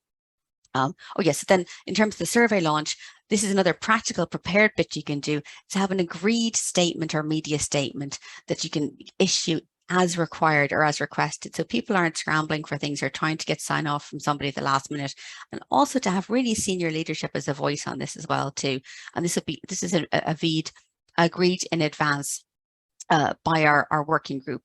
Oh yes, then in terms of the survey launch, this is another practical prepared bit you can do, to have an agreed statement or media statement that you can issue as required or as requested. So people aren't scrambling for things or trying to get sign off from somebody at the last minute. And also to have really senior leadership as a voice on this as well too. And this is a VEED agreed in advance by our working group.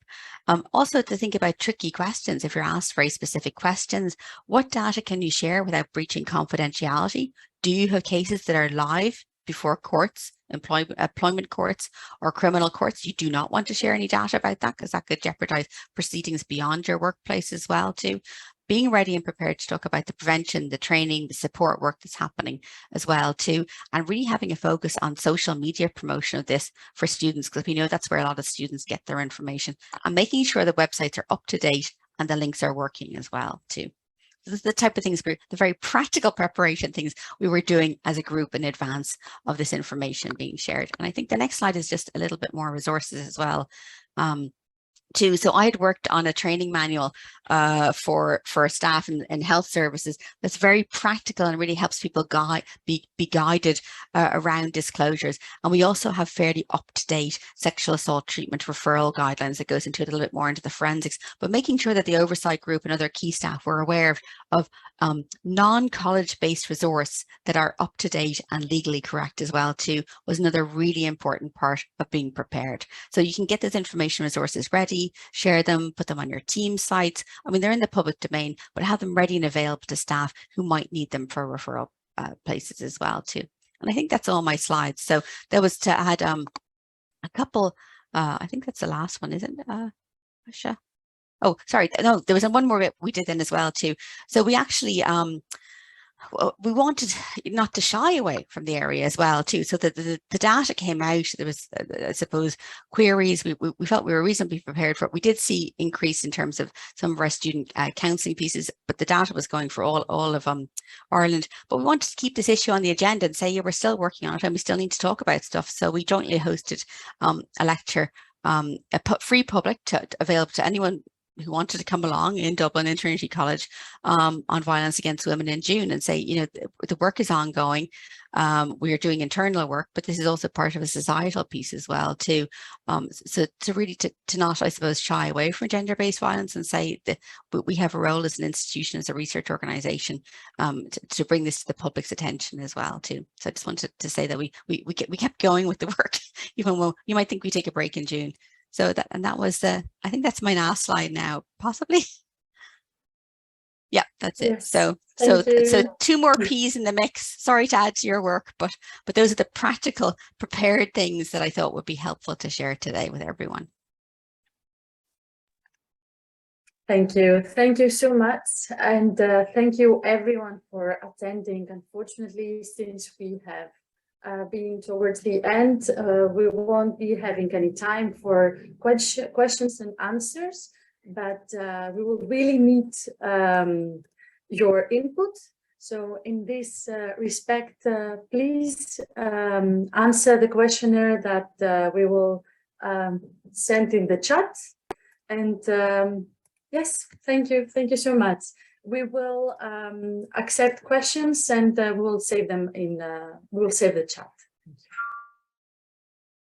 Also to think about tricky questions. If you're asked very specific questions, what data can you share without breaching confidentiality? Do you have cases that are live before courts, employment courts or criminal courts? You do not want to share any data about that, because that could jeopardize proceedings beyond your workplace as well too. Being ready and prepared to talk about the prevention, the training, the support work that's happening as well too, and really having a focus on social media promotion of this for students, because we know that's where a lot of students get their information, and making sure the websites are up to date and the links are working as well too. This is the type of things, the very practical preparation things we were doing as a group in advance of this information being shared. And I think the next slide is just a little bit more resources as well. Too. So I had worked on a training manual for staff in health services that's very practical and really helps people be guided around disclosures. And we also have fairly up-to-date sexual assault treatment referral guidelines that goes into it a little bit more into the forensics, but making sure that the oversight group and other key staff were aware of non-college based resource that are up to date and legally correct as well too, was another really important part of being prepared. So you can get those information resources ready, share them, put them on your team sites. I mean, they're in the public domain, but have them ready and available to staff who might need them for referral places as well too. And I think that's all my slides. So there was to add a couple, I think that's the last one, isn't it, Asha? Oh, sorry. No, there was one more we did then as well too. So we actually, we wanted not to shy away from the area as well too. So the data came out, there was, I suppose, queries. We felt we were reasonably prepared for it. We did see increase in terms of some of our student counselling pieces, but the data was going for all of Ireland. But we wanted to keep this issue on the agenda and say, yeah, we're still working on it and we still need to talk about stuff. So we jointly hosted a lecture, free public, available to anyone who wanted to come along in Dublin in Trinity College on violence against women in June, and say, you know, the work is ongoing. We are doing internal work, but this is also part of a societal piece as well too. So to really to not, I suppose, shy away from gender-based violence and say that we have a role as an institution, as a research organisation, to bring this to the public's attention as well too. So I just wanted to say that we kept going with the work, even though you might think we take a break in June. So that was I think that's my last slide now, possibly. Yeah, that's it. Yes, so 2 more P's in the mix. Sorry to add to your work, but those are the practical prepared things that I thought would be helpful to share today with everyone. Thank you so much, and thank you everyone for attending. Unfortunately, since we have being towards the end, we won't be having any time for questions and answers, but we will really need your input. So in this respect, please answer the questionnaire that we will send in the chat. And yes, thank you so much. We will accept questions and we'll save them in, we'll save the chat.